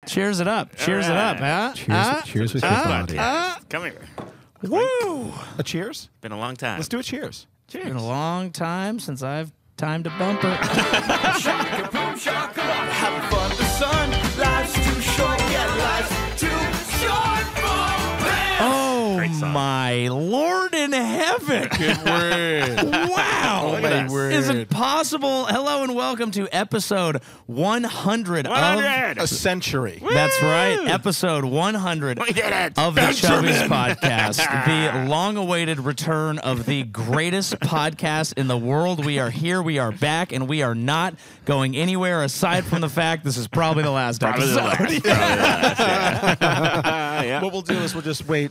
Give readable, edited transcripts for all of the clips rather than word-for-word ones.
Cheers it up. Cheers it up. Cheers with your body. Come here. Woo! A cheers? Been a long time. Let's do a cheers. It's been a long time since I've timed a bumper. Having fun, the sun, life's too short, yeah, life's too short for plans. Oh, my Lord in heaven. Good word. Wow. Look at that. Is it possible? Hello and welcome to episode 100 100. A century. That's right. Episode 100 We did it. of the Chubbies Podcast. The long-awaited return of the greatest podcast in the world. We are here. We are back. And we are not going anywhere aside from the fact this is probably the last episode. Yeah. What we'll do is we'll just wait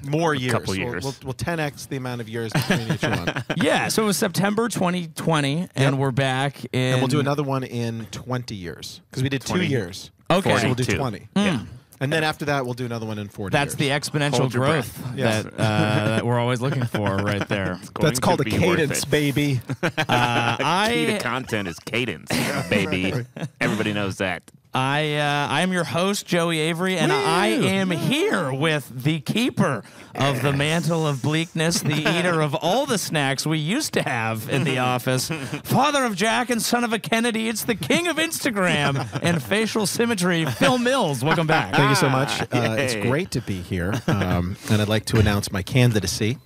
more years. couple years. We'll 10x the amount of years between each one. Yeah, so it was September 2020, and we're back in... And we'll do another one in 20 years. Because we did 2 years. Okay. So we'll do 42. 20. Yeah. And then after that, we'll do another one in 40 That's the years. exponential Hold your growth breath. Yes. that we're always looking for right there. That's called a cadence, baby. Key to content is cadence, baby. Everybody knows that. I am your host, Joey Avery, and I am here with the keeper of the mantle of bleakness, the eater of all the snacks we used to have in the office, father of Jack and son of a Kennedy. It's the king of Instagram and facial symmetry, Phil Mills. Welcome back. Thank you so much. It's great to be here. And I'd like to announce my candidacy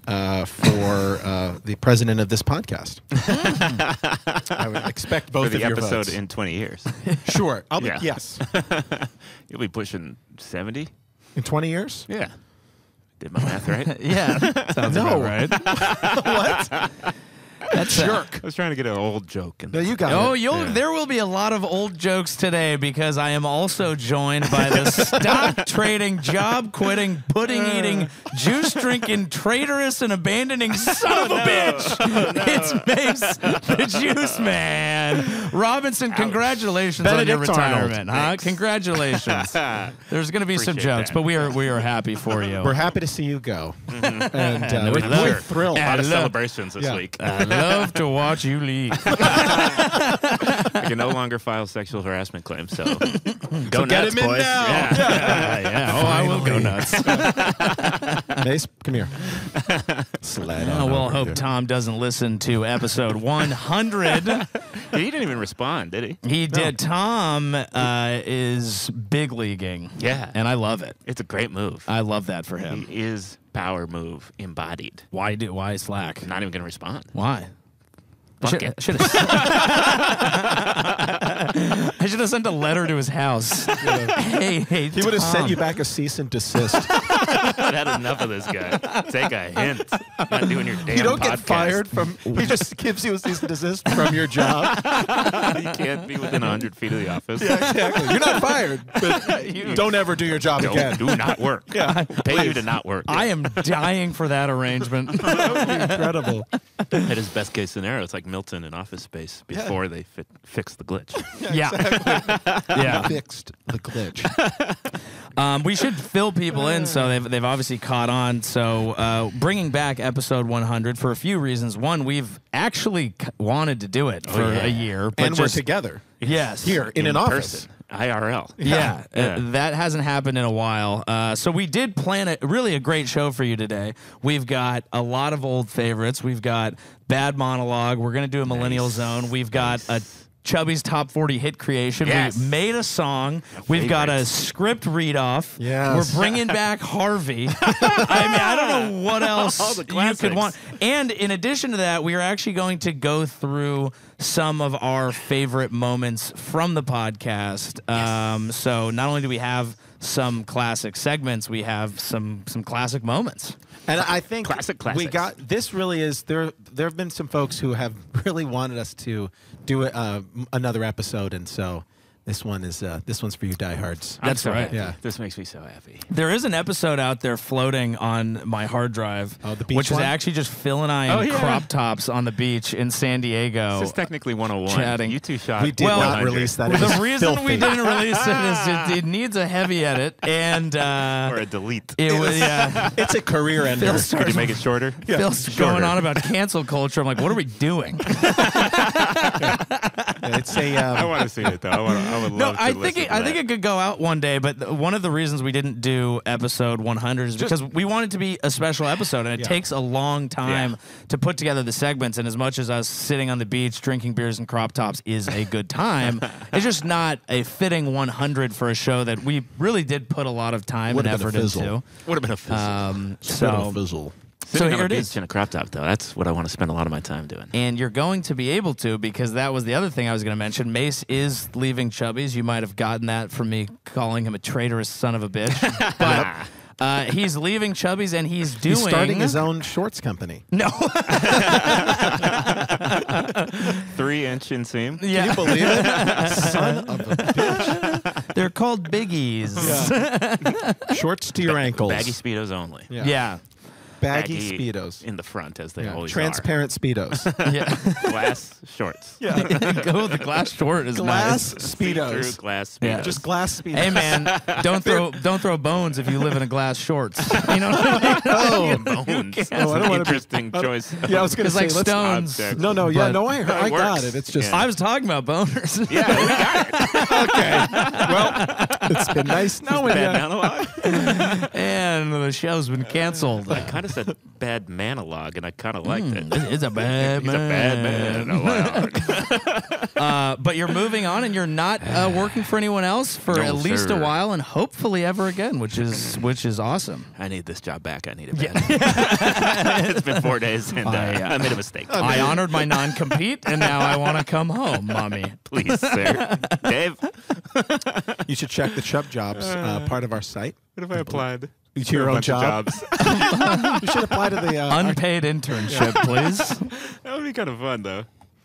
for the president of this podcast. I would expect both For the of your episode votes. in 20 years. Sure. I'll be, Yeah. yes. You'll be pushing 70? In 20 years? Yeah. Did my math right? Yeah, sounds about right. What? That's Jerk. I was trying to get an old joke. No, you got Oh, it. there will be a lot of old jokes today because I am also joined by the stock trading, job quitting, pudding eating, juice drinking, traitorous and abandoning son of a bitch. It's Mace, the Juice Man. Robinson, congratulations on your Benedict Arnold. retirement. Huh? Congratulations. There's going to be some Appreciate jokes, that. but we are happy for you. We're happy to see you go. And with we're pleasure. thrilled. A lot of Hello. celebrations this Yeah. week. I love to watch you leave. I can no longer file sexual harassment claims, so go get nuts, him in boys. now. Yeah. Oh, I will go nuts. Mace, come here. Slide on Oh, we'll over hope here. Tom doesn't listen to episode 100. He didn't even respond, did he? He did. Tom is big leaguing. Yeah. And I love it. It's a great move. I love that for him. He is power move embodied. Why slack? Not even going to respond. Why? Fuck it. I should have sent a letter to his house. Hey, He would have Tom. sent you back a cease and desist. I've had enough of this guy. Take a hint. Not doing your damn You don't get podcast. fired from. He just gives you a cease and desist from your job. You can't be within 100 feet of the office. Yeah, exactly. You're not fired, but you don't ever do your job again. Do not work. Yeah, Pay you to not work. I am dying for that arrangement. that would be incredible. At his best case scenario, it's like Milton in Office Space before they fix the glitch. Yeah. Yeah. Fixed the glitch. We should fill people in, so they've obviously caught on. So bringing back episode 100 for a few reasons. One, we've actually wanted to do it for a year. But And we're together. Yes. Here in an office. Person. IRL. Yeah, Yeah. that hasn't happened in a while. So we did plan a great show for you today. We've got a lot of old favorites. We've got Bad Monologue. We're going to do a Millennial Zone. We've got a Chubby's Top 40 hit creation. Yes. We made a song. We've got a script read-off. Yes. We're bringing back Harvey. I don't know what else All the you could classics. want. And in addition to that, we are actually going to go through some of our favorite moments from the podcast. So not only do we have some classic segments, we have some classic moments. And I think Classics. we got this. Really is there. There have been some folks who have really wanted us to do another episode, and so this one's for you diehards. That's so right. happy. Yeah. This makes me so happy. There is an episode out there floating on my hard drive, Oh, the beach which one? is actually just Phil and I in Oh, yeah. crop tops on the beach in San Diego. This is technically 101. Chatting. You two shot. We did not 100. release that. It The was reason filthy. we didn't release it is it needs a heavy edit, and Or a delete. it was It's a career ender. Phil Could started you make it shorter? Phil's going on about cancel culture. I'm like, what are we doing? It's a. I want to see it though. I would love to I listen think to I think it could go out one day, but one of the reasons we didn't do episode 100 is because we want it to be a special episode, and it takes a long time to put together the segments. And as much as us sitting on the beach drinking beers and crop tops is a good time, it's just not a fitting 100 for a show that we really did put a lot of time and effort into. Would have been a fizzle. So fizzle. Sitting here on it a is. beach in a crop top, though, that's what I want to spend a lot of my time doing. And you're going to be able to, because that was the other thing I was going to mention. Mace is leaving Chubbies. You might have gotten that from me calling him a traitorous son of a bitch. But he's leaving Chubbies, and he's starting his own shorts company. No. 3-inch inseam. Yeah. Can you believe it? Son of a bitch. They're called biggies. Shorts to your ankles. Baggy Speedos only. Yeah. Baggy Speedos. In the front, as they always Transparent Speedos. Yeah. Glass shorts. Go with the glass short is Glass nice. Speedos. See-through glass Speedos. Yeah. Just glass Speedos. Hey man, don't throw bones if you live in a glass shorts. You know what I mean? Bones. That's I don't an wanna be- interesting choice. Yeah, I was going to It's say like let's- stones. No, But- I It got works. it. It's just I was talking about boners. Yeah, we got it. okay. Well, it's been nice knowing Bad you. monologue. And the show's been canceled. I kind of said bad monologue, and I kind of liked it. It's a bad He's a bad monologue. But you're moving on, and you're not working for anyone else for No, at least sir. a while, and hopefully ever again, which is awesome. I need this job back. I need it back. It's been 4 days, and I made a mistake. I honored my non-compete, and now I want to come home, mommy. Please, sir. Dave, You should check the Chub Jobs part of our site. what if I applied To your own job. You should apply to the Unpaid internship, please. That would be kind of fun, though.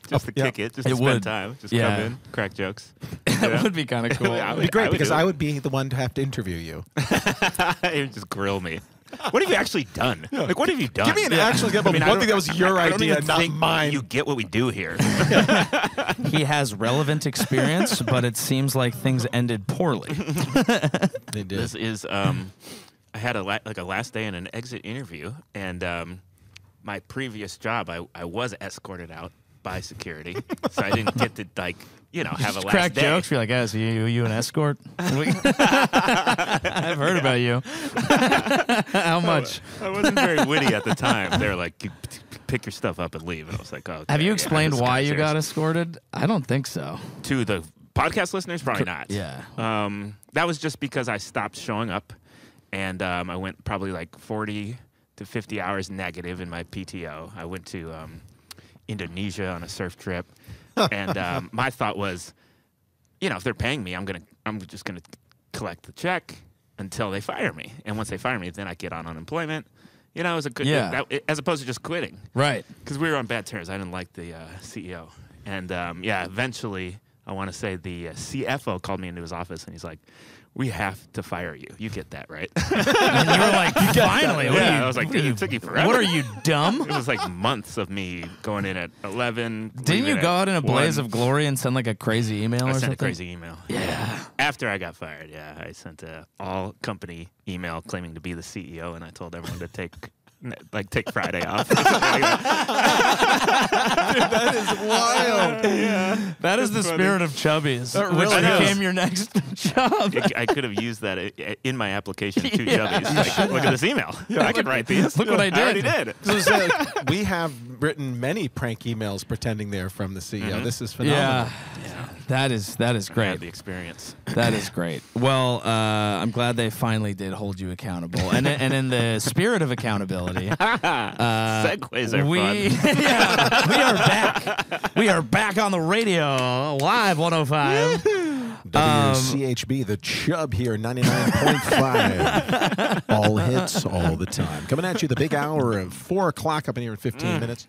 Just to kick it, just It to spend would. time. Just Yeah. come in, crack jokes. That would be kind of cool. Yeah, It'd be great because do I it. would be the one to have to interview you. It would just grill me. What have you actually done? Like, what have you done? Give me an actual example. I mean, I One don't- thing that was your I don't idea, even not think mine. You get what we do here. He has relevant experience, but it seems like things ended poorly. They did. This is I had a last day and an exit interview, and my previous job I was escorted out by security, so I didn't get to have a last Crack day. jokes. Be like, "Yeah, so you an escort?" I've heard about you. How much? I wasn't very witty at the time. They were like, "You pick your stuff up and leave," and I was like, "Oh." Have you yeah, explained this is why kinda you got serious. escorted? I don't think so. To the podcast listeners? Probably not. Yeah. That was just because I stopped showing up, and I went probably like 40 to 50 hours negative in my PTO. I went to Indonesia on a surf trip, and my thought was, if they're paying me, I'm just gonna collect the check until they fire me, and once they fire me, then I get on unemployment. It was a good as opposed to just quitting. Right. Because we were on bad terms. I didn't like the CEO. And, eventually, I want to say the CFO called me into his office, and he's like, "We have to fire you. You get that, right?" And you were like, finally. What are you, I was like, "Dude, it took you forever." What are you, dumb? It was like months of me going in at 11. Didn't you leaving go at out in a blaze 1. of glory and send like a crazy email I or sent something? a crazy email. Yeah. After I got fired, I sent a all-company email claiming to be the CEO, and I told everyone to take Friday off. That is wild. That is the spirit of Chubbies, which really is. became your next job. I could have used that in my application to Chubbies. Like, look at this email. I could write these. Look what I did. already did. So it's like, we have written many prank emails pretending they're from the CEO. This is phenomenal. Yeah. That is I had great. the experience. That is great. Well, I'm glad they finally did hold you accountable. And in the spirit of accountability, Segues are we fun. we are back. We are back on the radio, live 105. WCHB, the Chub here, 99.5. All hits, all the time. Coming at you the big hour of 4 o'clock up in here in 15 minutes.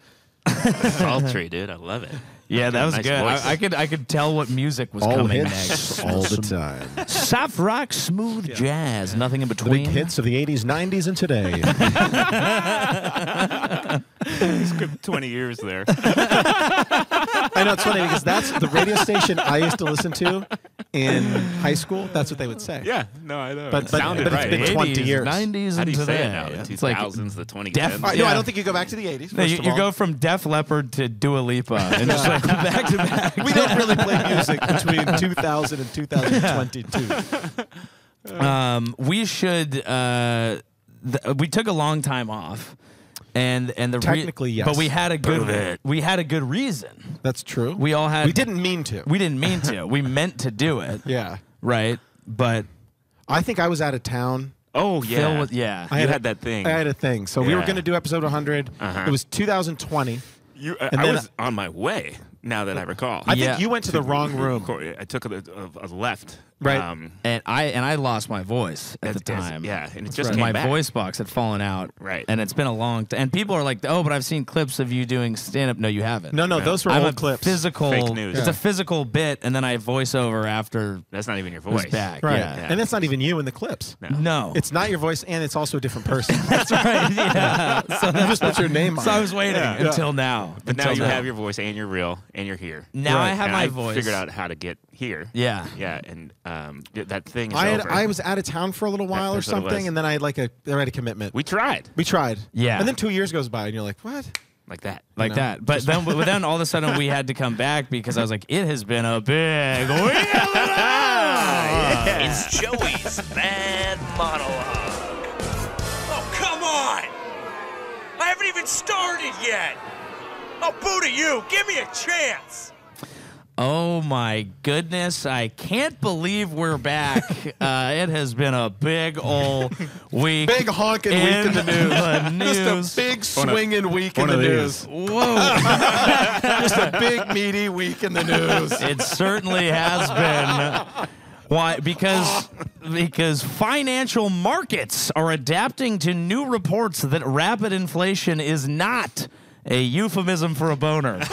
Sultry, dude. I love it. Yeah, that was Nice good. voice. I could tell what music was All coming hits, next. all the time. Soft rock, smooth jazz, nothing in The between. big hits of the 80s, 90s, and today. Good 20 years there. I know, it's funny because that's the radio station I used to listen to in high school, that's what they would say. Yeah, no, I know. But it sounded it's right. been 20 years. 90s, How do and you say today. it now? The It's like 2000s, the 2010s. def- No, Yeah. I don't think you go back to the 80s. No, first you of all. go from Def Leppard to Dua Lipa and just like back to back. We don't really play music between 2000 and 2022. We should. We took a long time off, and the Technically, yes. but we had a Prove good it. reason. That's true. We all had. We didn't mean to. We didn't mean to. We meant to do it. Yeah. Right. But I think I was out of town. Oh, Phil yeah. was, yeah. I You a- had that thing. I had a thing. So we were Yeah. going to do episode 100. Uh-huh. It was 2020. I then- was on my way, now that I recall. I Yeah. think you went to the wrong room. I took a left. Right. and I lost my voice at the That's- time. yeah, and it just And came my back. voice box had fallen out. Right. And it's been a long time. And people are like, "Oh, but I've seen clips of you doing stand up." No, you haven't. No, those were I'm old a clips. physical. Fake news. It's Yeah. a physical bit, and then I voice over after That's not even your it was voice. back. Right. Yeah. And that's not even you in the clips. No. It's not your voice, and it's also a different person. That's right. Yeah. So, You just put your name on so I it. was waiting Yeah. until now. But now Until you have your voice and you're real and you're here. Now I have And my I voice. figured out how to get here. Yeah. Yeah, and that thing is I over. was out of town for a little while or That's what it was. something, and then I had I had a commitment. We tried We tried. Yeah. And then 2 years goes by, and you're like, what? like that. Like know, that. But then all of a sudden we had to come back because I was like, it has been a big week. It's Joey's Bad Monologue. Oh, come on! I haven't even started yet! Oh, boo to you! Give me a chance! Oh my goodness. I can't believe we're back. It has been a big old week. Big honking week in the news. news. Just a big swinging week in one the of news. Whoa. Just a big meaty week in the news. It certainly has been. Why? Because financial markets are adapting to new reports that rapid inflation is not a euphemism for a boner. And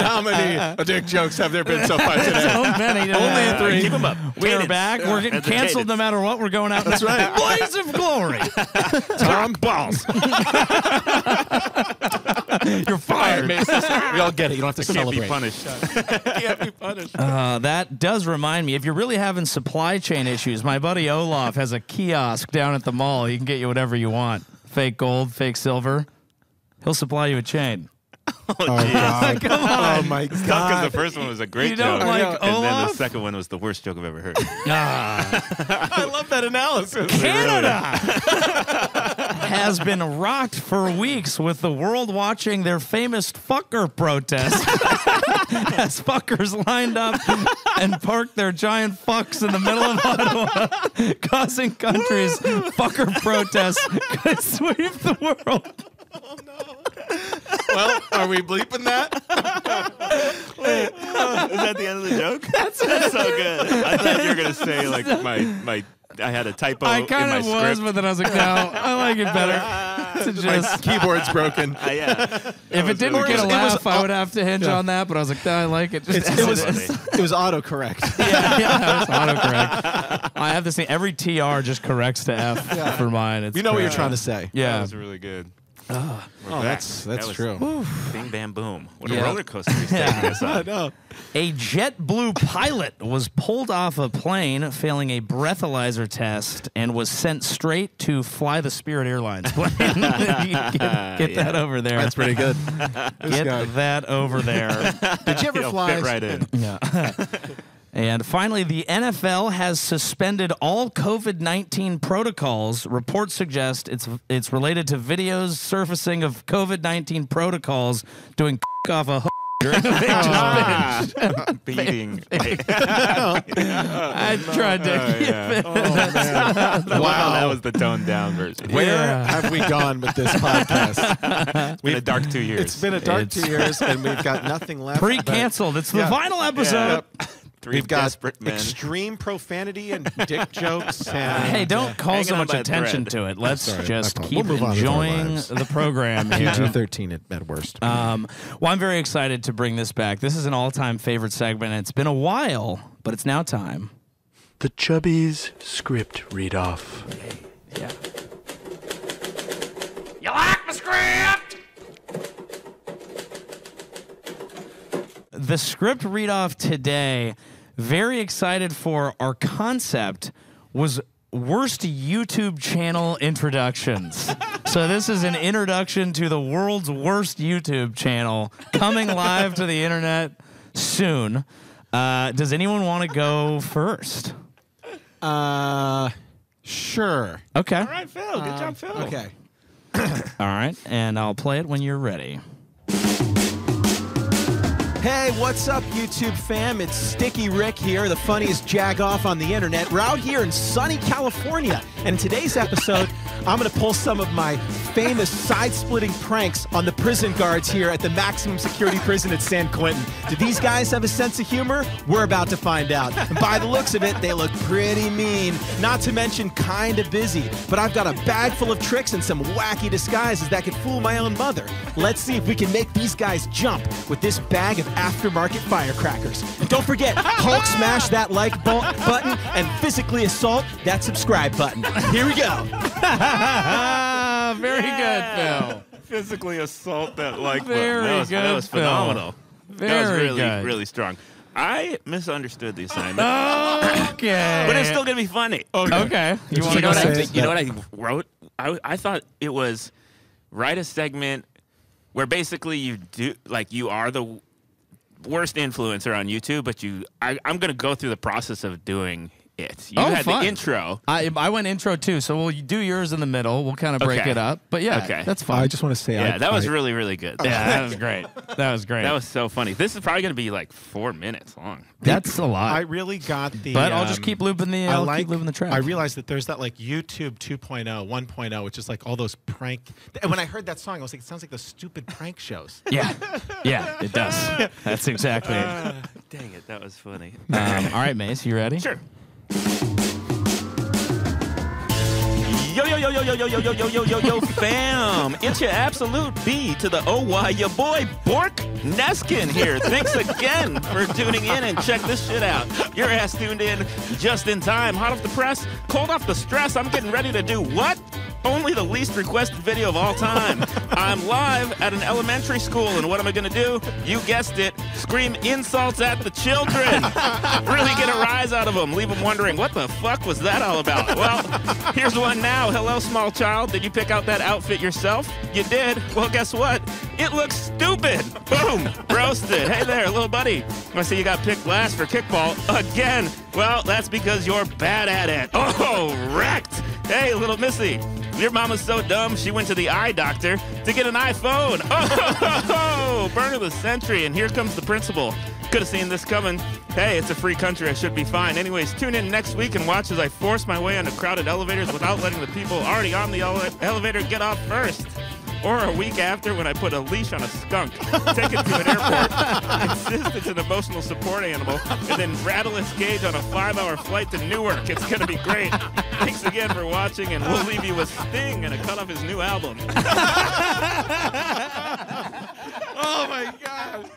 how many dick jokes have there been so far today? So many. Only 3. Keep them up. We are Cadence. back. We're getting That's a canceled no cadence. matter what. We're going out. That's right. Blaze of glory. Tom balls. You're fired. We all get it. You don't have to Can't be celebrate. punished. Can't be punished. That does remind me, if you're really having supply chain issues, my buddy Olaf has a kiosk down at the mall. He can get you whatever you want. Fake gold, fake silver. He'll supply you a chain. Oh, God. Come on. Oh, my Because God. the first one was a great You don't joke. like and then the Olaf? second one was the worst joke I've ever heard. I love that analysis. Canada has been rocked for weeks with the world watching their famous fucker protest as fuckers lined up and parked their giant fucks in the middle of Ottawa, causing countries' fucker protests could sweep the world. Well, are we bleeping that? Is that the end of the joke? That's so good. I thought you were gonna say like my I had a typo I in kind my of was, script. but then I was like, no, I like it better to just. Keyboard's broken. Yeah. If it didn't get a it was- laugh, I would have to hinge on that. But I was like, no, I like it. Just It was funny. it was autocorrect. yeah, it's autocorrect. I have this thing. Every TR just corrects to F for mine. It's We know what you're great. trying to say. That Yeah. was really good. Oh, that's That was true. Bing bam boom. What Yeah. a roller coaster he's taking us I on. know. A JetBlue pilot was pulled off a plane failing a breathalyzer test and was sent straight to fly the Spirit Airlines plane. Get that over there. That's pretty good. Get guy. that over there. Did you ever It'll fly? fit right in. Yeah. And finally, the NFL has suspended all COVID-19 protocols. Reports suggest it's related to videos surfacing of COVID-19 protocols doing off a hook during a Vegas binge. Beating. I tried to keep it. Wow, that was the toned down version. Where Yeah. have we gone with this podcast? It's been a dark 2 years. It's been a dark 2 years, and we've got nothing left. Pre-canceled. It's the Yeah. final episode. Three We've got desperate men. extreme profanity and dick jokes. And Hey, don't call Hanging so on much by a attention thread. to it. Let's sorry. just We'll keep move on with our enjoying lives. the program here. PG-13 at worst. Well, I'm very excited to bring this back. This is an all-time favorite segment. It's been a while, but it's now time. The Chubbies script read off. Yeah. You like my script? the script read-off today, very excited for our concept, was worst YouTube channel introductions. So this is an introduction to the world's worst YouTube channel coming live to the internet soon. Does anyone want to go first? Sure. Okay. All right, Phil. Good job, Phil. Okay. All right, and I'll play it when you're ready. Hey, what's up, YouTube fam? It's Sticky Rick here, the funniest jag-off on the internet. We're out here in sunny California, and in today's episode, I'm going to pull some of my famous side-splitting pranks on the prison guards here at the maximum security prison at San Quentin. Do these guys have a sense of humor? We're about to find out. And by the looks of it, they look pretty mean, not to mention kind of busy. But I've got a bag full of tricks and some wacky disguises that could fool my own mother. Let's see if we can make these guys jump with this bag of aftermarket firecrackers. And don't forget, Hulk smash that like button and physically assault that subscribe button. Here we go. Very good, Phil. Physically assault that like Very button. That was good, phenomenal. Phil. That was Very really, good. really strong. I misunderstood the assignment, Okay. but it's still gonna be funny. Okay. You want to You know go what I next? think? You know what I wrote? I thought it was write a segment where basically you are the worst influencer on YouTube, but I'm gonna go through the process of doing it. You had fun. the intro. I went intro too, so we'll do yours in the middle. We'll kind of break Okay. it up. But yeah, Okay. that's fine. I just want to say, Yeah, that was really, really good. Yeah, that was great. That was great. That was so funny. This is probably gonna be like 4 minutes long. That's a lot. I really got the. But I'll just keep looping the. I'll keep looping the track. I realized that there's that like YouTube 2.0, 1.0, which is like all those prank. And when I heard that song, I was like, it sounds like those stupid prank shows. Yeah, it does. That's exactly it. Dang it, that was funny. All right, Mace, you ready? Sure. Yo, yo, yo, yo, yo, yo, yo, yo, yo, yo, yo, yo, fam. It's your absolute B to the OY. Your boy, Bork Neskin here. Thanks again for tuning in and check this shit out. Your ass tuned in just in time. Hot off the press, cold off the stress. I'm getting ready to do what? Only the least requested video of all time. I'm live at an elementary school, and what am I gonna do? You guessed it, scream insults at the children. Really get a rise out of them. Leave them wondering, what the fuck was that all about? Well, here's one now. Hello, small child. Did you pick out that outfit yourself? You did? Well, guess what? It looks stupid. Boom, roasted. Hey there, little buddy. I see you got picked last for kickball again. Well, that's because you're bad at it. Oh, wrecked. Hey, little missy. Your mama's so dumb, she went to the eye doctor to get an iPhone. Oh, burn of the century, and here comes the principal. Could have seen this coming. Hey, it's a free country, I should be fine. Anyways, tune in next week and watch as I force my way onto crowded elevators without letting the people already on the elevator get off first. Or a week after when I put a leash on a skunk, take it to an airport, insist it's an emotional support animal, and then rattle its cage on a 5-hour flight to Newark. It's going to be great. Thanks again for watching, and we'll leave you with Sting and a cut off his new album. Oh my God.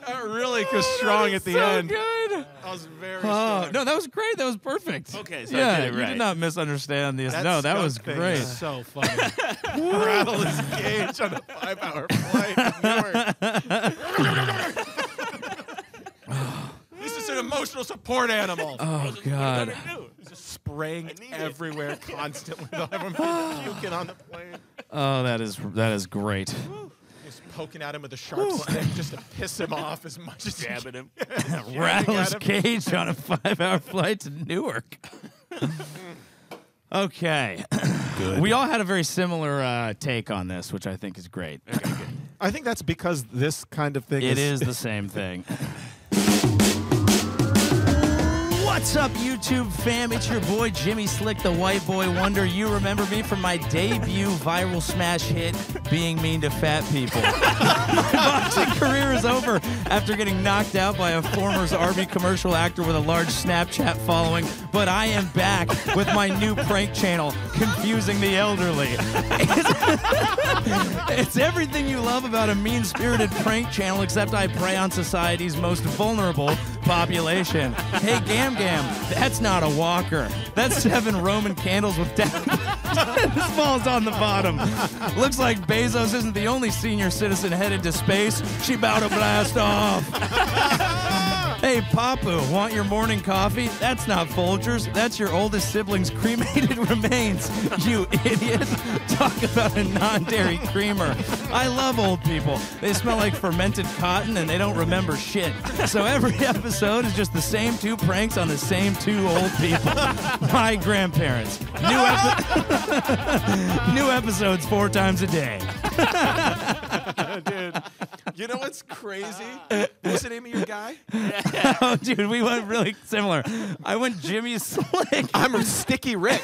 That really was strong at the so end. Good. That was very Oh, strong. no, that was great. That was perfect. Okay, so I yeah, did it you right. did not misunderstand this. No, that was skunk thing great. is so funny. Rattle his cage on a 5-hour flight to Newark. This is an emotional support animal. Oh God. He's just spraying everywhere constantly. Everyone puking on the plane. Oh, that is great. Just poking at him with a sharp stick just to piss him off as much as Jabbing him. Rattle his at him. cage on a 5-hour flight to Newark. Okay. Good. We all had a very similar take on this, which I think is great. I think that's because this kind of thing It is the same thing. What's up, YouTube fam? It's your boy Jimmy Slick, the white boy wonder. You remember me from my debut viral smash hit, Being Mean to Fat People. My boxing career is over after getting knocked out by a former Arby commercial actor with a large Snapchat following, but I am back with my new prank channel, Confusing the Elderly. It's everything you love about a mean-spirited prank channel, except I prey on society's most vulnerable, population. Hey, Gam Gam, that's not a walker. That's 7 Roman candles with this falls on the bottom. Looks like Bezos isn't the only senior citizen headed to space. She about to blast off. Hey, Papu, want your morning coffee? That's not Folgers. That's your oldest sibling's cremated remains, you idiot. Talk about a non-dairy creamer. I love old people. They smell like fermented cotton and they don't remember shit. So every episode is just the same 2 pranks on the same 2 old people. My grandparents. New episodes 4 times a day. Dude, you know what's crazy? What's the name of your guy? Oh, dude, we went really similar. I went Jimmy Slick. I'm Sticky Rick.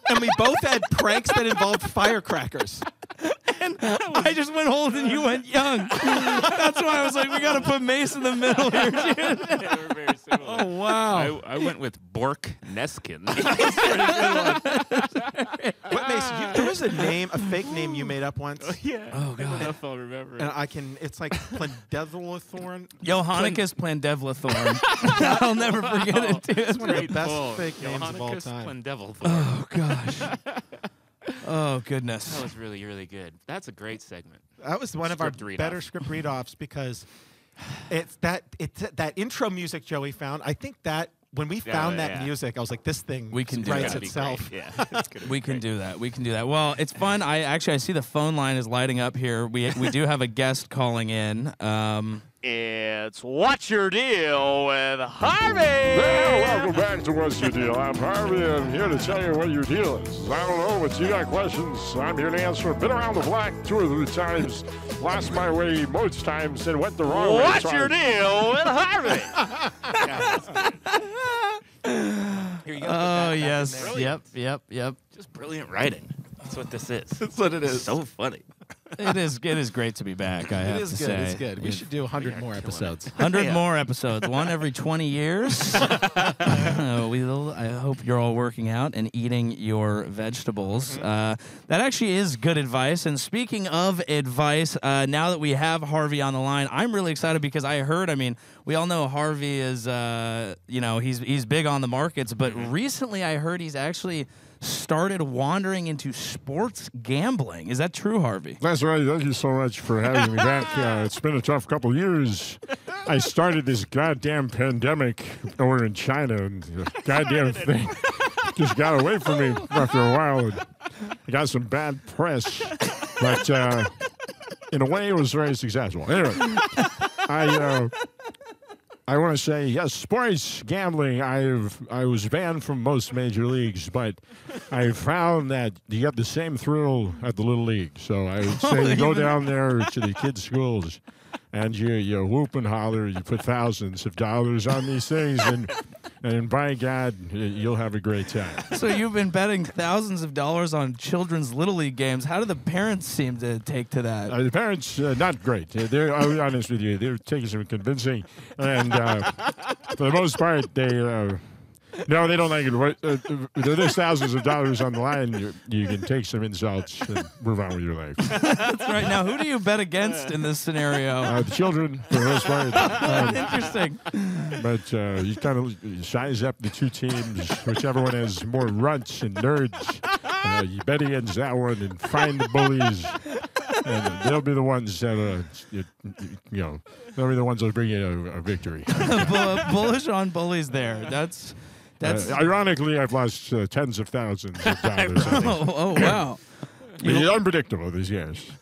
And we both had pranks that involved firecrackers. And I just went old and you went young. That's why I was like, we got to put Mace in the middle here, dude. Yeah, we're very similar. Oh, wow. I went with Bork Neskin. What, Mace, there was a fake name you made up once. Yeah. Oh, I don't know God. if I'll remember. And it's like Plandevlathorn. Johannicus Plandevlathorn. I'll never forget it, dude. It's one of the Great best pull. fake names of all Johannicus time. Plandevlathorn. Oh, gosh. Oh, goodness. That was really, really good. That's a great segment. That was one of our Script read-off. better script read-offs because it's that intro music Joey found. I think that when we found that music, I was like, this thing We can do writes that. itself. Yeah, it's gonna be We can great. do that. We can do that. Well, it's fun. I see the phone line is lighting up here. We do have a guest calling in. It's What's Your Deal with Harvey? Well, welcome back to What's Your Deal. I'm Harvey, and I'm here to tell you what your deal is. I don't know, but you got questions. I'm here to answer. Been around the block 2 or 3 times, lost my way most times, and went the wrong way. What's so your deal with Harvey? Here you go. Oh, yes. Brilliant. Yep. Just brilliant writing. That's what this is. That's what it is. So funny. It is great to be back, I have It is to good. say. It's good. We should do 100 more episodes. 100 more episodes, one every 20 years. I hope you're all working out and eating your vegetables. That actually is good advice. And speaking of advice, now that we have Harvey on the line, I'm really excited because I heard, we all know Harvey is, he's big on the markets, but recently I heard he's actually started wandering into sports gambling. Is that true, Harvey? That's right. Thank you so much for having me back. It's been a tough couple of years. I started this goddamn pandemic over in China, and the goddamn thing just got away from me after a while. And I got some bad press, but in a way, it was very successful. Anyway, I want to say, yes, sports gambling, I was banned from most major leagues, but I found that you get the same thrill at the Little League. So I would say you go down there to the kids' schools and you whoop and holler, you put thousands of dollars on these things, and by God, you'll have a great time. So you've been betting thousands of dollars on children's Little League games. How do the parents seem to take to that? The parents, not great. I'll be honest with you, they're taking some convincing, and for the most part, no, they don't like it. There's thousands of dollars on the line. You can take some insults and move on with your life. That's right. Now, who do you bet against in this scenario? The children, for the most part. Interesting. But you kind of size up the 2 teams, whichever one has more runts and nerds. You bet against that one and find the bullies. And they'll be the ones that, they'll be the ones that'll bring you a victory. Bullish on bullies there. That's ironically, I've lost tens of thousands of dollars. oh, wow. It's unpredictable these years.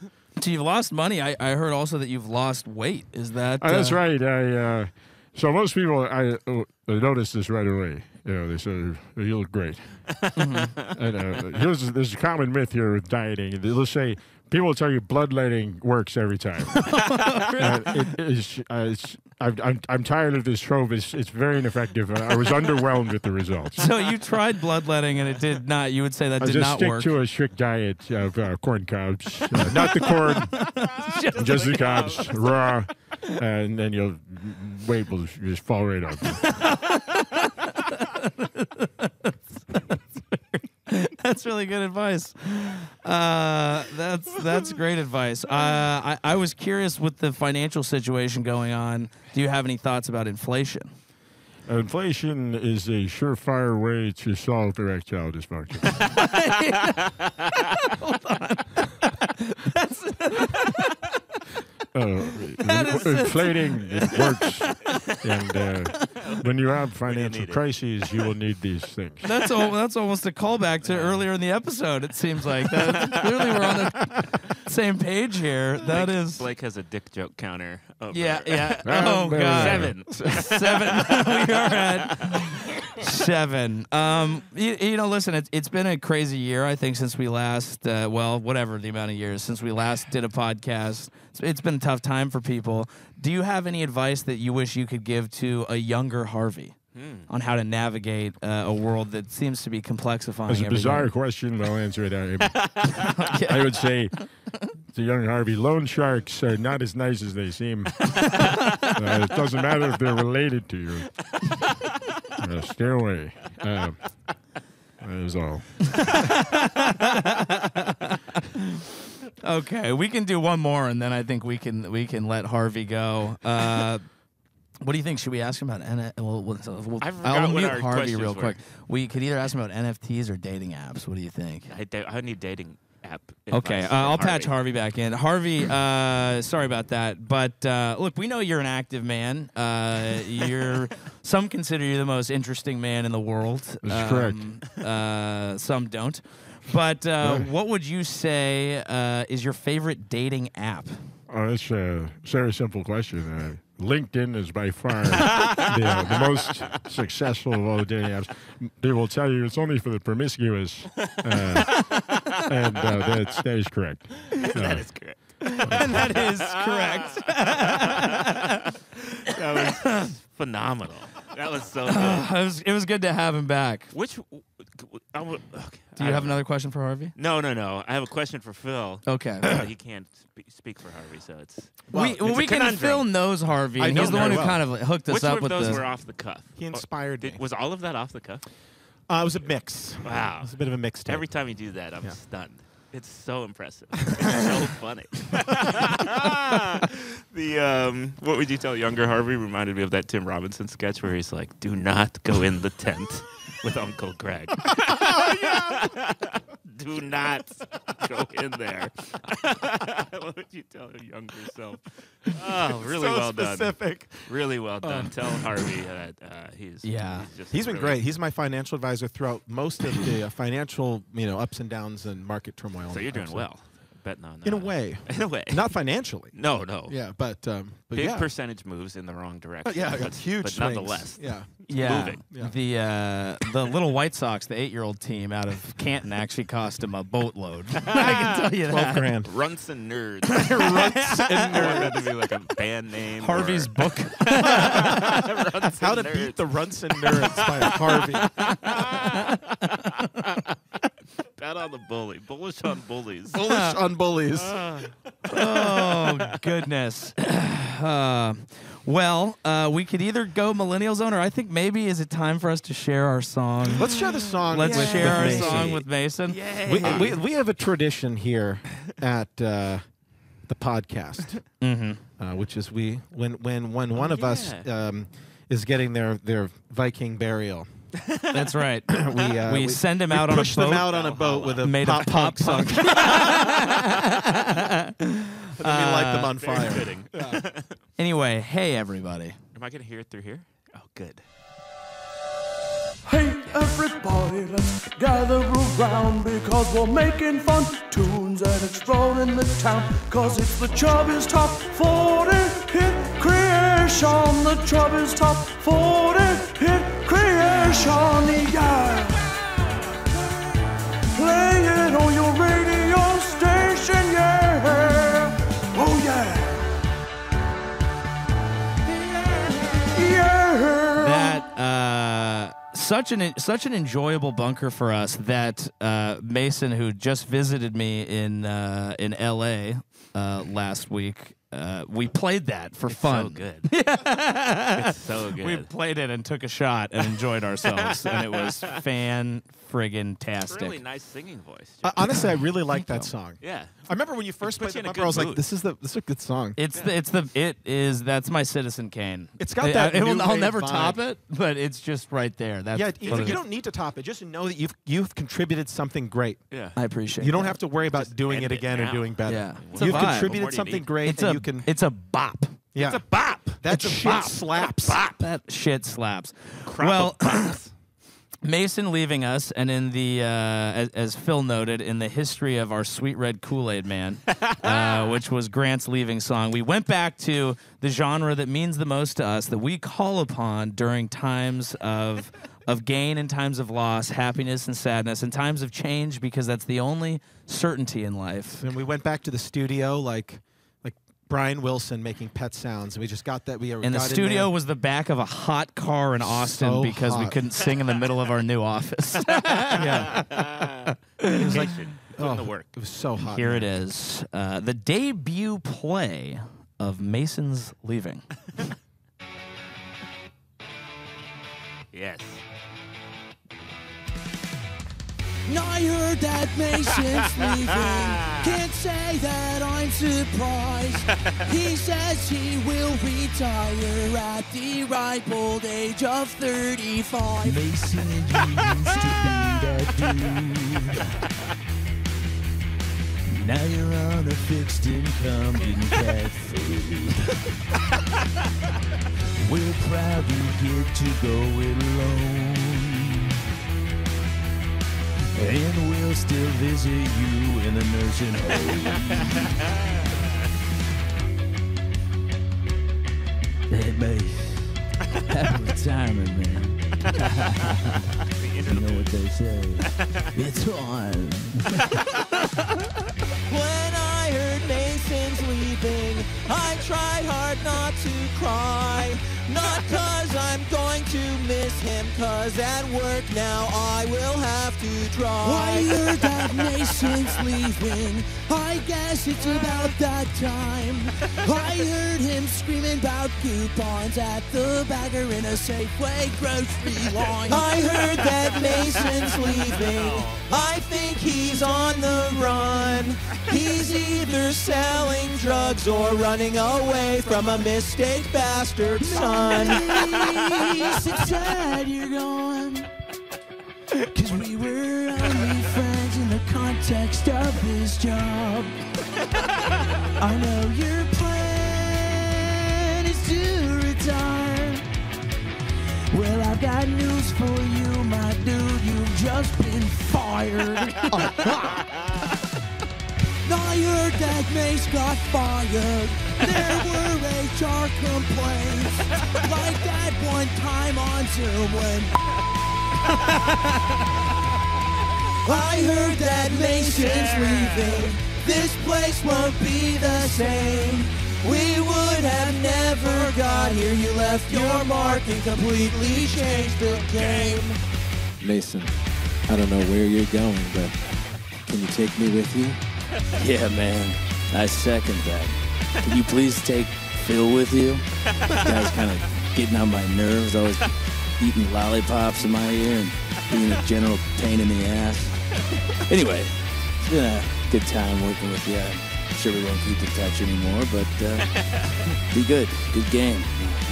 So you've lost money. I heard also that you've lost weight. Is that... That's right. So most people, I notice this right away. They say, you look great. And there's a common myth here with dieting. They'll say, people will tell you bloodletting works every time. I'm tired of this trope. It's very ineffective. I was underwhelmed with the results. So you tried bloodletting and it did not. You would say that did not work. Just stick to a strict diet of corn cobs. Not the corn, just the cobs, raw. And then your weight will just fall right up. That's really good advice. That's great advice. I was curious with the financial situation going on. Do you have any thoughts about inflation? Inflation is a surefire way to solve erectile dysfunction. Hold on. Inflating, it works. And when you have financial crises, you will need these things. That's almost a callback to earlier in the episode, it seems like. Clearly we're on the same page here. Blake has a dick joke counter. Yeah. Oh, God. 7. We are at 7. Listen, it's been a crazy year, I think, since we last, whatever the amount of years, since we last did a podcast. It's been a tough time for people. Do you have any advice that you wish you could give to a younger Harvey on how to navigate a world that seems to be complexifying? It's a bizarre question, but I'll answer it. I would say to young Harvey, loan sharks are not as nice as they seem. It doesn't matter if they're related to you. Stay away. That is all. Okay, we can do one more, and then I think we can let Harvey go. What do you think? Should we ask him about I'll mute Harvey real quick. We could either ask him about NFTs or dating apps. What do you think? I need dating app. Okay, I'll patch Harvey back in. Harvey, sorry about that, but look, we know you're an active man. Some consider you the most interesting man in the world. That's correct. Some don't. But what would you say is your favorite dating app? Oh, that's a very simple question. LinkedIn is by far the most successful of all the dating apps. They will tell you it's only for the promiscuous, and that is correct. That is correct. And that is correct. That was phenomenal. That was so good. It was good to have him back. Do you have another question for Harvey? No. I have a question for Phil. Okay. He can't speak for Harvey, so it's... we can. Phil knows Harvey. I know He's the one who very kind of hooked us up with this. Which of those were off the cuff? He inspired me. Was all of that off the cuff? It was a mix. Wow. It was a bit of a mix. Every time you do that, I'm stunned. It's so impressive. It's so funny. What would you tell younger Harvey reminded me of that Tim Robinson sketch where he's like, "Do not go in the tent with Uncle Greg." Do not go in there. What would you tell your younger self? Oh, really so well specific. done. Really well done. Tell Harvey that he's been great. He's my financial advisor throughout most of the financial, ups and downs and market turmoil. So you're doing well. Betting on in a way. In a way. Not financially. No. Yeah, but big yeah. percentage moves in the wrong direction. But huge but swings. Nonetheless. Yeah. Moving. Yeah. The little White Sox, the 8-year-old team out of Canton, actually cost him a boatload. I can tell you that. $12,000. Runts and Nerds. Runts and I want that Nerds. to be like a band name. Harvey's book. How to beat the Runts and Nerds by Harvey. Bet on the bully. Bullish on bullies. Bullish on bullies. Oh, goodness. We could either go Millennial Zone, or I think maybe is it time for us to share our song? Let's share the song. Let's with share our Mason. song with Mason. We have a tradition here at the podcast, which is when one of us is getting their Viking burial. That's right. We send him we out on a boat. Push them out on a boat with a made of pop punk. And then we light them on Very fire. fitting. Anyway, hey everybody. Am I going to hear it through here? Oh, good. Hey everybody, let's gather around because we're making fun tunes and exploring the town. Cause it's the Chubbies Top 40 Hit Creation. The Chubbies Top 40 Hit Creation, yeah. Play it on your radio station, yeah. Oh yeah. That such an enjoyable bunker for us that Mason, who just visited me in L.A. Last week, we played that for fun. So good. It's so good. We played it and took a shot and enjoyed ourselves, and it was fan-friggin-tastic. It's a really nice singing voice. Honestly, I really like that song. Yeah. I remember when you first played puts you the in a bumper, I was good like, mood. this is a good song. That's my Citizen Kane. It's got that new I'll wave never vibe. top it, but it's just right there. That's Yeah, what you it don't is. need to top it. Just know that you've contributed something great. Yeah. I appreciate You don't that. have to worry about Just doing end it it again or now. doing better. Yeah. It's a You've vibe. What contributed more do you something need? great, and you can. It's a bop. Yeah, It's a bop. that it's a shit bop. slaps. That shit slaps. Crop Well, of bops. Mason leaving us, and in the as Phil noted, in the history of our Sweet Red Kool-Aid Man, which was Grant's leaving song, we went back to the genre that means the most to us, that we call upon during times of gain and times of loss, happiness and sadness, and times of change, because that's the only certainty in life. And we went back to the studio like Brian Wilson making pet sounds, and we just got that. And the studio was the back of a hot car in Austin So because we hot. couldn't sing in the middle of our new office. Yeah, It was like put in oh, the work. it was so hot. Here man. it is, the debut play of Mason's Leaving. Yes. I heard that Mason's leaving. Can't say that I'm surprised. He says he will retire at the ripe old age of 35. Mason used to be that dude. Now you're on a fixed income in cat food. We're proud you get to go it alone. And we'll still visit you in a nursing home. Hey, mate. Happy retirement, man. You know what they say. It's on. When I heard Mason's leaving, I tried hard not to cry. Not 'cause I'm going to miss him, 'cause at work now I will have to try. I heard that Mason's leaving. I guess it's about that time. I heard him screaming about coupons at the bagger in a Safeway grocery line. I heard that Mason's leaving. I think he's on the run. He's either selling drugs or running away from a mistake bastard son. It's sad you're gone, 'cause we were only friends in the context of this job. I know your plan is to retire. Well, I've got news for you, my dude. You've just been fired. I heard that Mace got fired. There were HR complaints, like that one time on Zoom when I heard that Mason's leaving. This place won't be the same. We would have never got here. You left your mark and completely changed the game. Mason, I don't know where you're going, but can you take me with you? Yeah, man. I second that. Can you please take Phil with you? This guy's kind of getting on my nerves, always eating lollipops in my ear and being a general pain in the ass. Anyway, it's been a good time working with you. I'm sure we won't keep in touch anymore, but be good. Good game.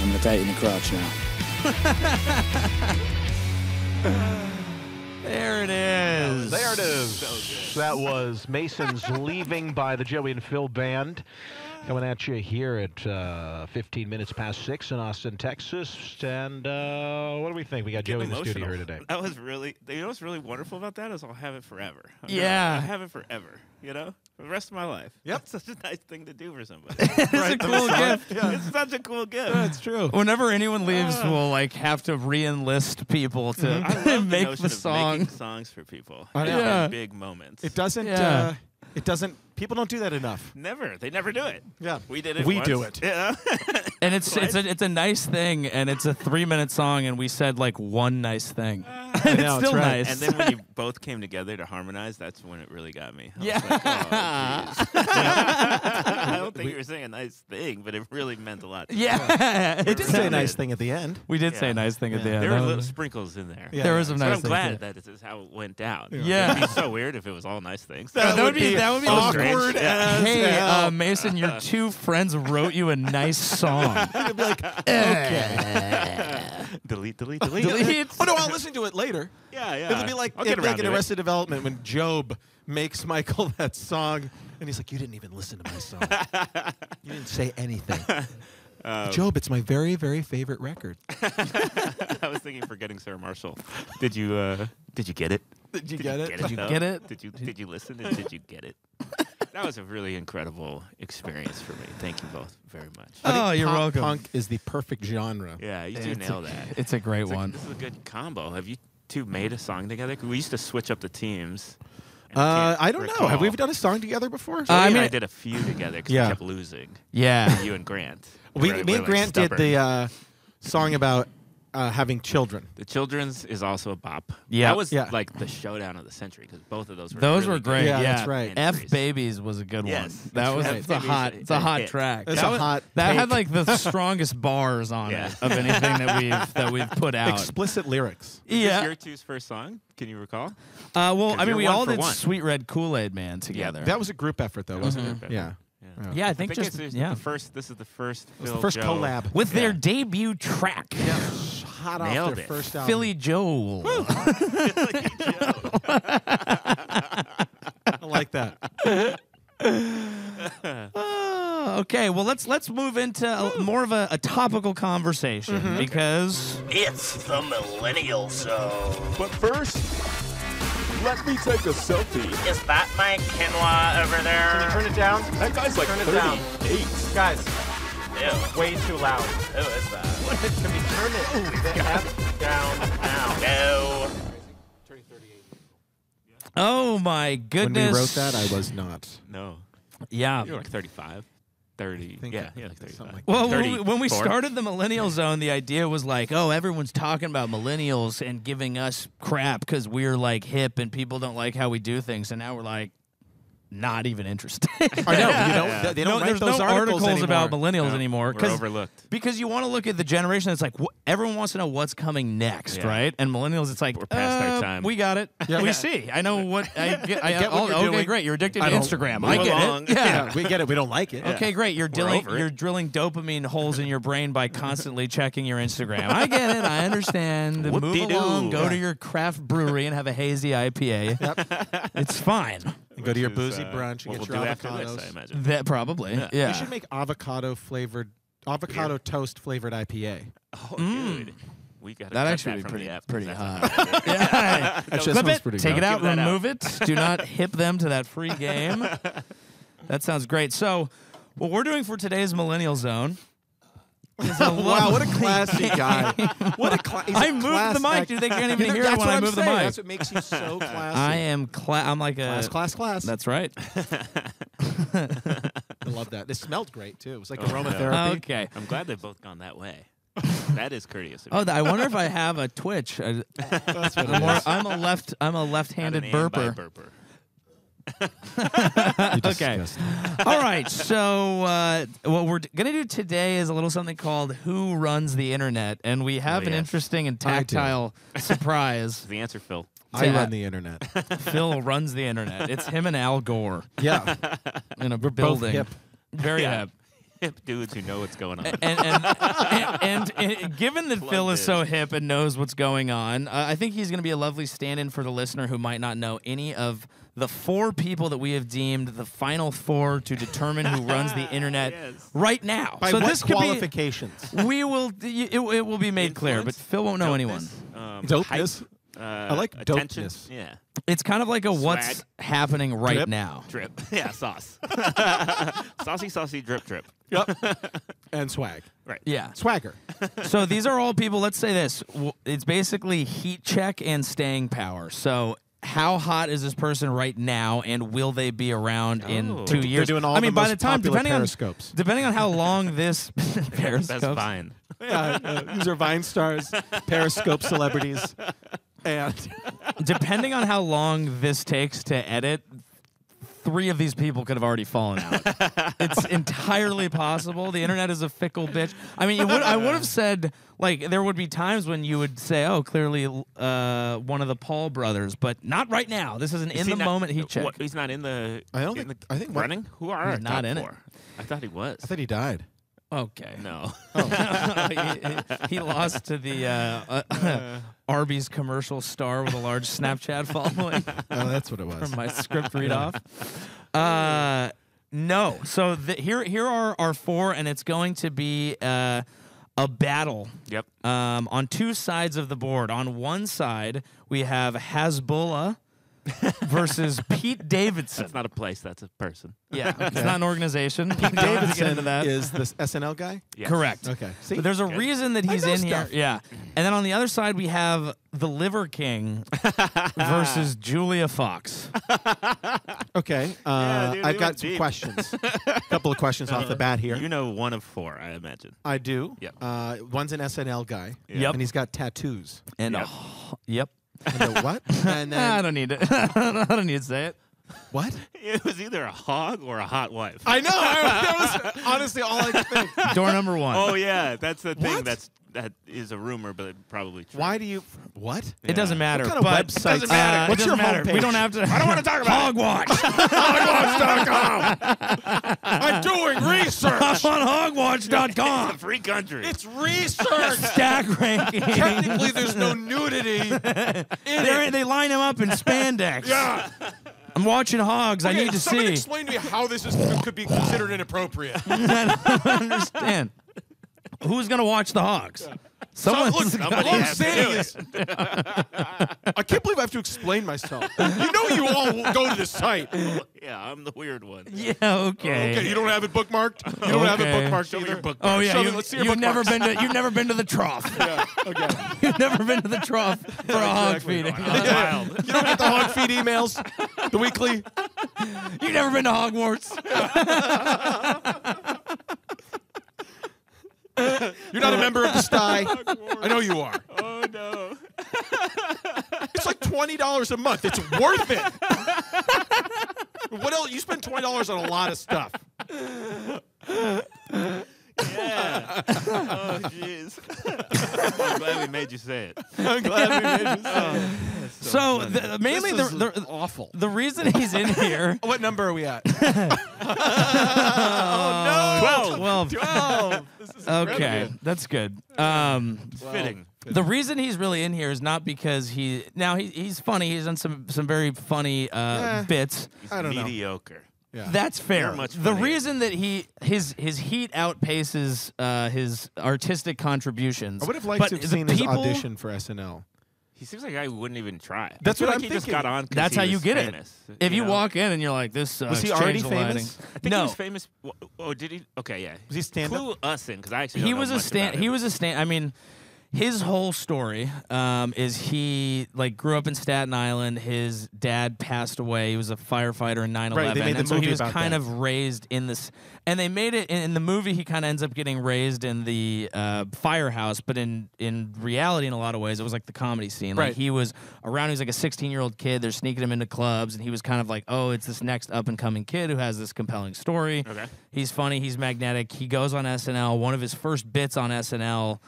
I'm going to tighten the crotch now. There it is. There it is. That was Mason's Leaving by the Joey and Phil Band. Coming at you here at 15 minutes past 6 in Austin, Texas. And what do we think? We got Joey in the studio here today. That was really, you know what's really wonderful about that is I'll have it forever. Yeah. I'll have it forever, you know, for the rest of my life. Yep. It's such a nice thing to do for somebody. It's a cool gift. It's such a cool gift. That's true. Whenever anyone leaves, we'll like have to re-enlist people to I love make the notion the of song. making songs for people. I know. Yeah. Big moments. It doesn't. Yeah. It doesn't. People don't do that enough. Never. They never do it. Yeah. We did it We once. do it. Yeah. And it's a nice thing, and it's a 3-minute song, and we said like one nice thing. And know, it's still it's right. nice. And then when you both came together to harmonize, that's when it really got me. I was like, I don't think you were saying a nice thing, but it really meant a lot to me. Yeah. We did say a nice thing at the end. We did say a nice thing at the end. There were That little was- sprinkles in there. Yeah. There was some So nice I'm things. glad that this is how it went down. Yeah. It'd be so weird if it was all nice things. That would be awkward as Hey, hell. Mason, your two friends wrote you a nice song. You'd be like, okay. Delete. Delete. Oh no, I'll listen to it later. Yeah. It'll be like I'll get like around in to it. Arrested Development when Job makes Michael that song, and he's like, "You didn't even listen to my song. You didn't say anything." Job, it's my very, very favorite record. I was thinking Forgetting Sarah Marshall. Did you get it? Did you get it? Did you though? get it? Did you listen and did you get it? That was a really incredible experience for me. Thank you both very much. Oh, you're Pop welcome. Punk is the perfect genre. Yeah, you do nail that. It's a great one. This is a good combo. Have you two made a song together? 'Cause we used to switch up the teams. I don't know. Have we ever done a song together before? I mean- I did a few together because Yeah. we kept losing. Yeah. You and Grant. Me We're and like Grant did stubborn. the song about having children. The Children's is also a bop. Yeah. That was Yeah. like the showdown of the century because both of those were Those really were great. good. Yeah, Yeah, that's right. F Entries. Babies was a good Yes, one. that's That was right. it's a F Babies hot. is It's a hot hit. track. That's that a was- hot That take. had like the strongest bars on Yeah. it of anything that we've put out. Explicit lyrics. Is this Yeah. your two's first song? Can you recall? Well, I mean, you're we one all for did one. Sweet Red Kool-Aid Man together. That was a group effort, though, wasn't it? Yeah. Yeah, I think I think just it's yeah. the first. This is the first. It was Phil the first Joe. collab. With Yeah. their debut track, Hot off Nailed their it. first album. Philly Joel. I like that. Okay, well let's move into more of a topical conversation because It's the Millennial Zone. But first, let me take a selfie. Is that my quinoa over there? Turn it down. That guy's like Turn it down. 38. Guys, Ew. way too loud. Who is that? Can we turn it the F down now? No. oh my When goodness, we wrote that, I was not. No, yeah. you're like 35, 30. think Yeah, I- like 35. something like Well, when we 34. started the Millennial Zone, the idea was like, oh, everyone's talking about millennials and giving us crap because we're like hip and people don't like how we do things, and now we're like, not even interested. I know. You know, they don't write there's those no articles anymore. about millennials No, anymore we're overlooked. because you want to look at the generation that's like everyone wants to know what's coming next, Yeah. right? And millennials, it's like We're past our time. We got it. Yeah. We see. I know what I get. get what you're okay, doing. great. You're addicted to I don't- Instagram. Move I get along. it. Yeah. Yeah, we get it. We don't like it. Okay, great. You're over it. drilling dopamine holes in your brain by constantly checking your Instagram. I get it. I understand. Move Whoop-de-doo. along. Go to Yeah. your craft brewery and have a hazy IPA. Yep. It's fine. And go to your Which is, boozy brunch and what get we'll your do after avocados. this, I imagine. That probably. Yeah. Yeah. We should make avocado toast flavored IPA. Oh, dude. We got That actually from would the be app. pretty That's hot. Yeah. Actually, that Clip smells it, pretty take good. it out, Give that out. remove it. Do not hip them to that free game. That sounds great. So, what we're doing for today's Millennial Zone is a Wow, what a lovely classy guy. What a he's a I moved class the mic. act. Dude, they can't even hear That's it when what I I'm move the saying. mic. That's what makes you so classy. I am I'm like a class. That's right. I love that. This smelled great too. It was like aromatherapy. Okay. I'm glad they've both gone that way. That is courteous. Of Oh, you. I wonder if I have a twitch. That's what I'm a left-handed Not an and by burper. burper. Okay. All right. So what we're going to do today is a little something called Who Runs the Internet? And we have an yes. interesting and I do. tactile surprise. The answer, Phil. I run the internet. Phil runs the internet. It's him and Al Gore Yeah. in a Both building. hip. Very Yeah. hip. Hip dudes who know what's going on. And given that Phil is so hip and knows what's going on, I think he's going to be a lovely stand-in for the listener who might not know any of the 4 people that we have deemed the final 4 to determine who runs the internet right now. By so what this could qualifications? we will. It will be made clear, but Phil won't know anyone. Dopeness. I like attention. dopeness. Yeah. It's kind of like a what's Swag. happening right Drip. now. Drip. Yeah, sauce. Saucy, drip, drip. Yep. And swag. Right. Yeah. Swagger. So these are all people. Let's say this. It's basically heat check and staying power. So how hot is this person right now, and will they be around in 2 years? They're doing all I mean, the by most the time, popular depending periscopes. on how long this periscopes. That's fine. Yeah, these are Vine stars, Periscope celebrities, and Depending on how long this takes to edit, 3 of these people could have already fallen out. It's entirely possible. The internet is a fickle bitch. I mean, I would have said, like, there would be times when you would say, oh, clearly one of the Paul brothers, but not right now. This is an in-the-moment heat check. What, he's not in the I think running? Who are our He's not top in it. 4? I thought he was. I thought he died. Okay. No. he lost to the Arby's commercial star with a large Snapchat following. Oh, that's what it was. From my script read off. No. So here are our 4, and it's going to be a battle. Yep. On 2 sides of the board. On one side, we have Hasbulla versus Pete Davidson. That's not a place. That's a person. Yeah, it's not an organization. Pete Davidson that. is this SNL guy? Yes. Correct. Okay. See? But there's a reason that he's I know in stuff. here. Yeah. And then on the other side, we have the Liver King versus Julia Fox. Okay. Dude, I've we got went some deep. questions. A couple of questions off the bat here. You know 1 of 4, I imagine. I do. Yep. One's an SNL guy. Yep. And he's got tattoos. And Yep. Yep. And what? And then I don't need to. I don't need to say it. what? It was either a hog or a hot wife. I know. That was honestly all I could think. Door number 1. Oh yeah, that's the thing. What? That is a rumor, but probably true. Why do you? What? It doesn't matter. What kind of but website? Doesn't matter. What's it your doesn't matter. homepage? We don't have to. I don't want to talk about Hogwatch. Hogwatch.com. I'm doing research. I'm on hogwatch.com. It's a free country. It's research. Stack ranking. Technically, there's no nudity. They line him up in spandex. Yeah. I'm watching hogs. I need to someone see. explain to me how this could be considered inappropriate. I don't understand. Who's gonna watch the hogs? Someone's somebody All I'm has to saying do is, I can't believe I have to explain myself. You know, you all go to the site. Yeah, I'm the weird one. Yeah. Okay. Okay, you don't have it bookmarked. You don't have it Okay. bookmarked Show me either. your bookmark. Oh yeah. Show me- let's see your You've never bookmarks. been to the trough. Yeah. Okay. You've never been to the trough for a hog Exactly. feeding. Wild. You don't get the hog feed emails, the weekly. You've never been to Hogwarts. You're not a member of the sty. I know you are. Oh no. It's like $20 a month. It's worth it. What else? You spend $20 on a lot of stuff. Yeah. Oh jeez. I'm glad we made you say it. I'm glad we made you say it. So mainly This is the awful. the reason he's in here. What number are we at? Oh, 12. 12. This is Okay, incredible. that's good. It's fitting. The reason he's really in here is not because he's funny. He's done some very funny bits. I don't know. Mediocre. Yeah. That's fair. You're much The funnier. reason that his heat outpaces his artistic contributions. I would have liked but to have the seen his people- audition for SNL. He seems like a guy who wouldn't even try. That's I feel what like I'm he just thinking. got on. 'cause That's he how you was get famous, it. If you know? walk in and you're like, this Was he exchange already the famous? lighting. I think No. he was famous. Oh, did he? Okay, yeah. Was he stand-up? Clue us in, because I actually He don't was know a much stand. about He him. was a stand. I mean, his whole story is he grew up in Staten Island. His dad passed away. He was a firefighter in 9/11. Right, they made the and so he movie was about kind that. of raised in this. And they made it in the movie. He kind of ends up getting raised in the firehouse, but in reality, in a lot of ways, it was like the comedy scene. Like Right. he was around. He was like a 16-year-old kid. They're sneaking him into clubs, and he was kind of like, oh, it's this next up and coming kid who has this compelling story. Okay. He's funny. He's magnetic. He goes on SNL. One of his first bits on SNL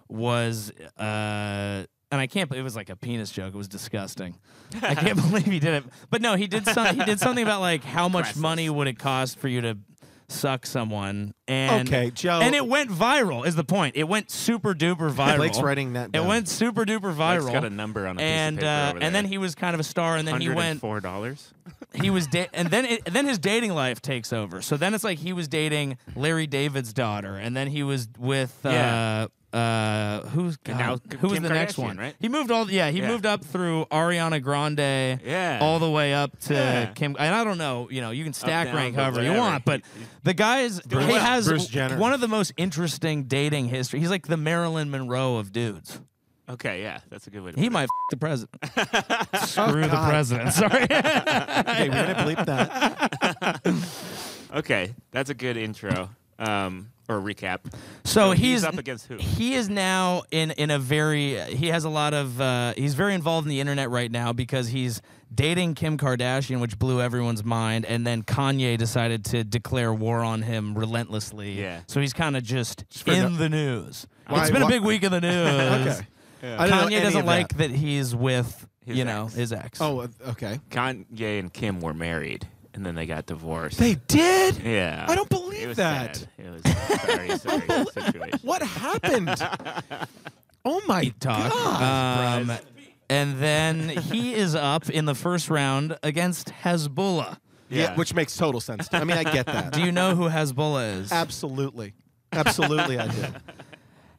was and I can't believe it was like a penis joke. It was disgusting. I can't believe he did it. But no, he did something about like how much money would it cost for you to suck someone. And Okay, Joe. And it went viral is the point. It went super duper viral. Blake's writing that down. It went super duper viral. Blake's got a number on a and piece of paper over and then there. he was kind of a star, and then he went $104. he was and then his dating life takes over. So then it's like he was dating Larry David's daughter, and then he was with who was now the Kim next Kardashian, one? right? He moved moved up through Ariana Grande, all the way up to Kim. And I don't know, you can stack down, rank but however you whatever. want, but the guy's he has Bruce Jenner. one of the most interesting dating history. He's like the Marilyn Monroe of dudes. Okay, yeah, that's a good way to He put might the president. Screw the president. Sorry. Okay, we're gonna bleep that. it. Okay, that's a good intro. Or recap. So he's up against who? He is now in a very. He has a lot of. He's very involved in the internet right now because he's dating Kim Kardashian, which blew everyone's mind, and then Kanye decided to declare war on him relentlessly. Yeah. So he's kind of just in the news. Why- It's been a why- big week in the news. Okay. Yeah. I don't know Kanye any doesn't of like that. that he's with His ex. his ex. Oh, okay. Kanye and Kim were married, and then they got divorced. They did? Yeah. I don't It believe was that. sad. It was a very serious situation. What happened? Oh my talk. God. And then he is up in the first round against Hasbulla. Yeah, which makes total sense. I mean, I get that. Do you know who Hasbulla is? Absolutely. Absolutely, I do.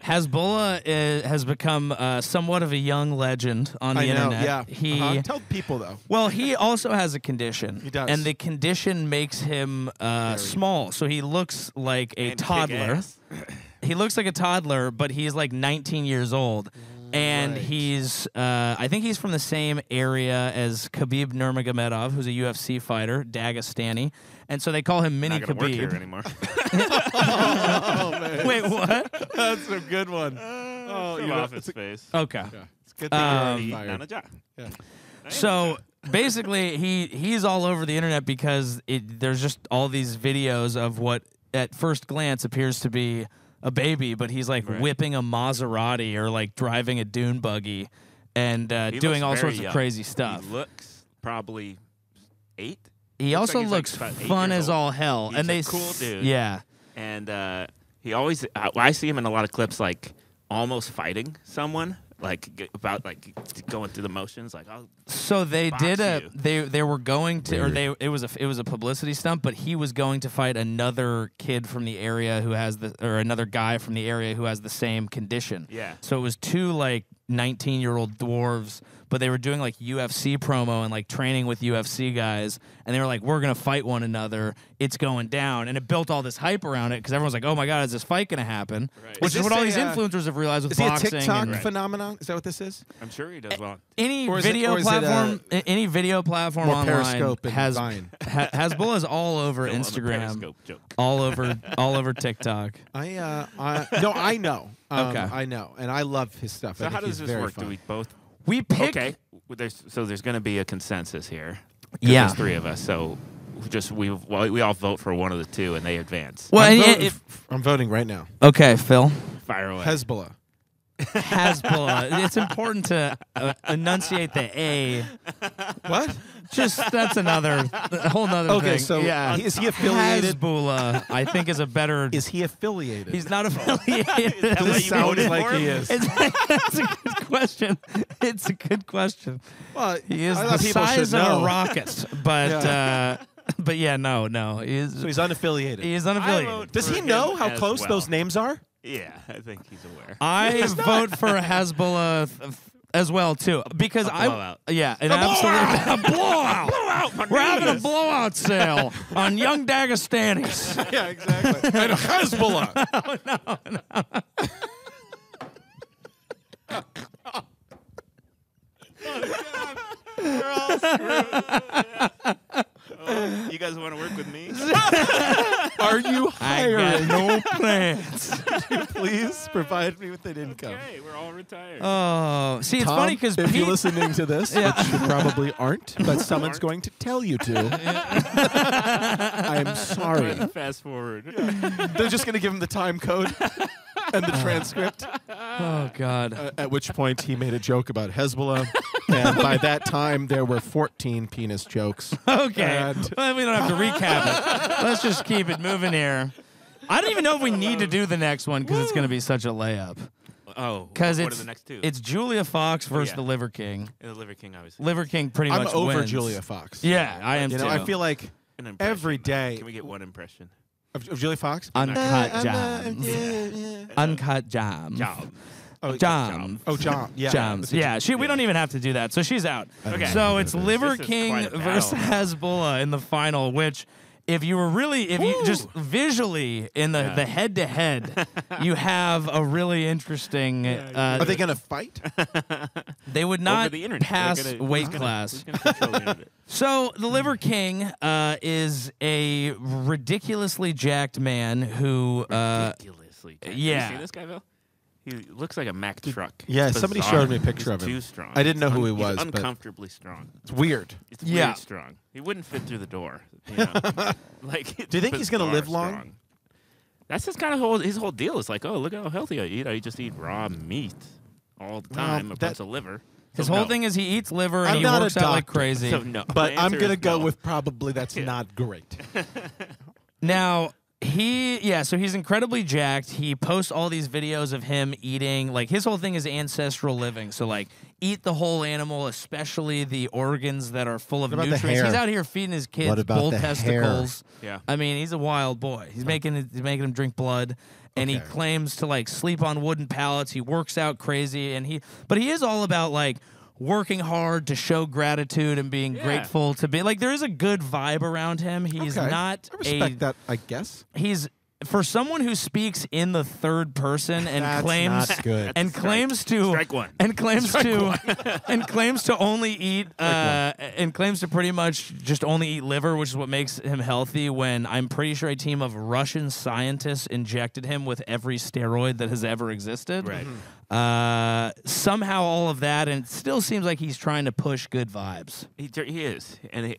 Hasbulla has become somewhat of a young legend on the I know, internet. yeah. He Tell people, though. Well, he also has a condition. He does. And the condition makes him small. So he looks like a And toddler. kick-ass. He looks like a toddler, but he's like 19 years old. And he's, I think he's from the same area as Khabib Nurmagomedov, who's a UFC fighter, Dagestani. And so they call him Mini Not gonna work here Khabib. anymore. Oh, man. Wait, what? That's a good one. Oh, Some office space. Okay. It's good that you're Not a fired. job. Yeah. So basically, he's all over the internet because there's just all these videos of what at first glance appears to be a baby, but he's like whipping a Maserati or like driving a dune buggy and He doing looks all very sorts of young. crazy stuff. He looks probably 8. He also like looks he's like about 8 fun years as old. all hell. He's and a they cool dude. Yeah. And he always, I see him in a lot of clips, like almost fighting someone, like about like going through the motions, like I'll So they box did a you. they were going to or they it was a publicity stunt, but he was going to fight another kid from the area who has another guy from the area who has the same condition. Yeah. So it was two like 19-year-old dwarves, but they were doing like UFC promo and like training with UFC guys, and they were like, "We're gonna fight one another. It's going down," and it built all this hype around it because everyone's like, "Oh my God, is this fight gonna happen?" Right. Which Is is what this all a, these influencers have realized with Is he a boxing. TikTok and phenomenon? Is that what this is? I'm sure he does well. any Or is it- video or is it, platform, any video platform more online Periscope and has Vine? Hasbulla is all over Still on the Instagram, Periscope joke. all over TikTok. No, I know. Okay. I know, and I love his stuff. So I how think does he's this very work? fun. Do we both? We pick. Okay. Well, there's going to be a consensus here. 'Cause Yeah. There's 3 of us, so we all vote for one of the 2, and they advance. Well, I'm voting right now. okay, Phil. Fire away. Hezbollah. Hasbulla. It's important to enunciate the A. What? Just that's a whole nother thing. Okay, so yeah, is he affiliated? Hasbulla, I think, is a better. Is he affiliated? He's not affiliated. that what This you sounds voted like for? he is. That's a good question. It's a good question. Well, He is I the thought people size should of know. a rocket, but but yeah, no. He is. So he's unaffiliated. He is I unaffiliated. vote Does for he him know how as close well. those names are? Yeah, I think he's aware. I vote for Hasbulla as well too because A blowout. yeah, an absolute blowout. Blowout, We're having a blowout sale on young Dagestanis. Yeah, exactly. And Hezbollah. We're all screwed. Oh, you guys want to work with me? Are you I got hiring? no plans. Please provide me with an income. Okay, we're all retired. Oh, see, it's Tom, funny because if Pete. you're listening to this, which you probably aren't, but someone's Aren't. going to tell you to. I'm sorry. Fast forward. They're just going to give him the time code and the transcript. Oh God. At which point he made a joke about Hezbollah, and by that time there were 14 penis jokes. Okay. And- Well, we don't have to recap it. Let's just keep it moving here. I don't even know if we need to do the next one because it's going to be such a layup. Oh, Because what it's are the next 2? it's Julia Fox versus yeah. the Liver King. The Liver King, obviously. Liver King pretty I'm much over wins. Julia Fox. Yeah, I am You too. know, I feel like An impression. every day Can we get one impression? of Julia Fox. Uncut Jams. Uncut Jams. Job. Oh, Jams. Oh, John. Yeah. Jams. Yeah, we don't even have to do that. So she's out. Okay. So it's Liver This is King quite a versus battle. Hasbulla in the final, which if you just visually in the head-to-head, you have a really interesting. Are they going to fight? They would not the pass weight class. So the Liver King is a ridiculously jacked man who. Ridiculously jacked. Yeah. You see this guy, Bill? He looks like a Mack truck. Yeah, It's somebody bizarre. showed me a picture He's of him. Too strong. I didn't know who he was, He's but uncomfortably strong. it's weird. It's weird strong. He wouldn't fit through the door. You know? Like, Do you think he's going to live long? Strong. That's his kind of his whole deal. It's like, oh, look how healthy I eat. I just eat raw meat all the time. A bunch of liver. His So whole no. thing is he eats liver and I'm he not works a out like doctor, crazy. So no. But The I'm answer going to is go no. with probably that's not great. Now, so he's incredibly jacked. He posts all these videos of him eating, like his whole thing is ancestral living. So like eat the whole animal, especially the organs that are full of What about the nutrients. hair? He's out here feeding his kids What about bull the testicles. hair? Yeah. I mean, he's a wild boy. He's making him drink blood. And he claims to like sleep on wooden pallets. He works out crazy, but he is all about like working hard to show gratitude and being grateful to be like there is a good vibe around him. He's not I respect that, I guess. He's for someone who speaks in the third person and That's claims not good. and claims to Strike one. and claims to and claims to only eat and claims to pretty much just only eat liver, which is what makes him healthy. When I'm pretty sure a team of Russian scientists injected him with every steroid that has ever existed. Right. Somehow all of that, and it still seems like he's trying to push good vibes. He is. And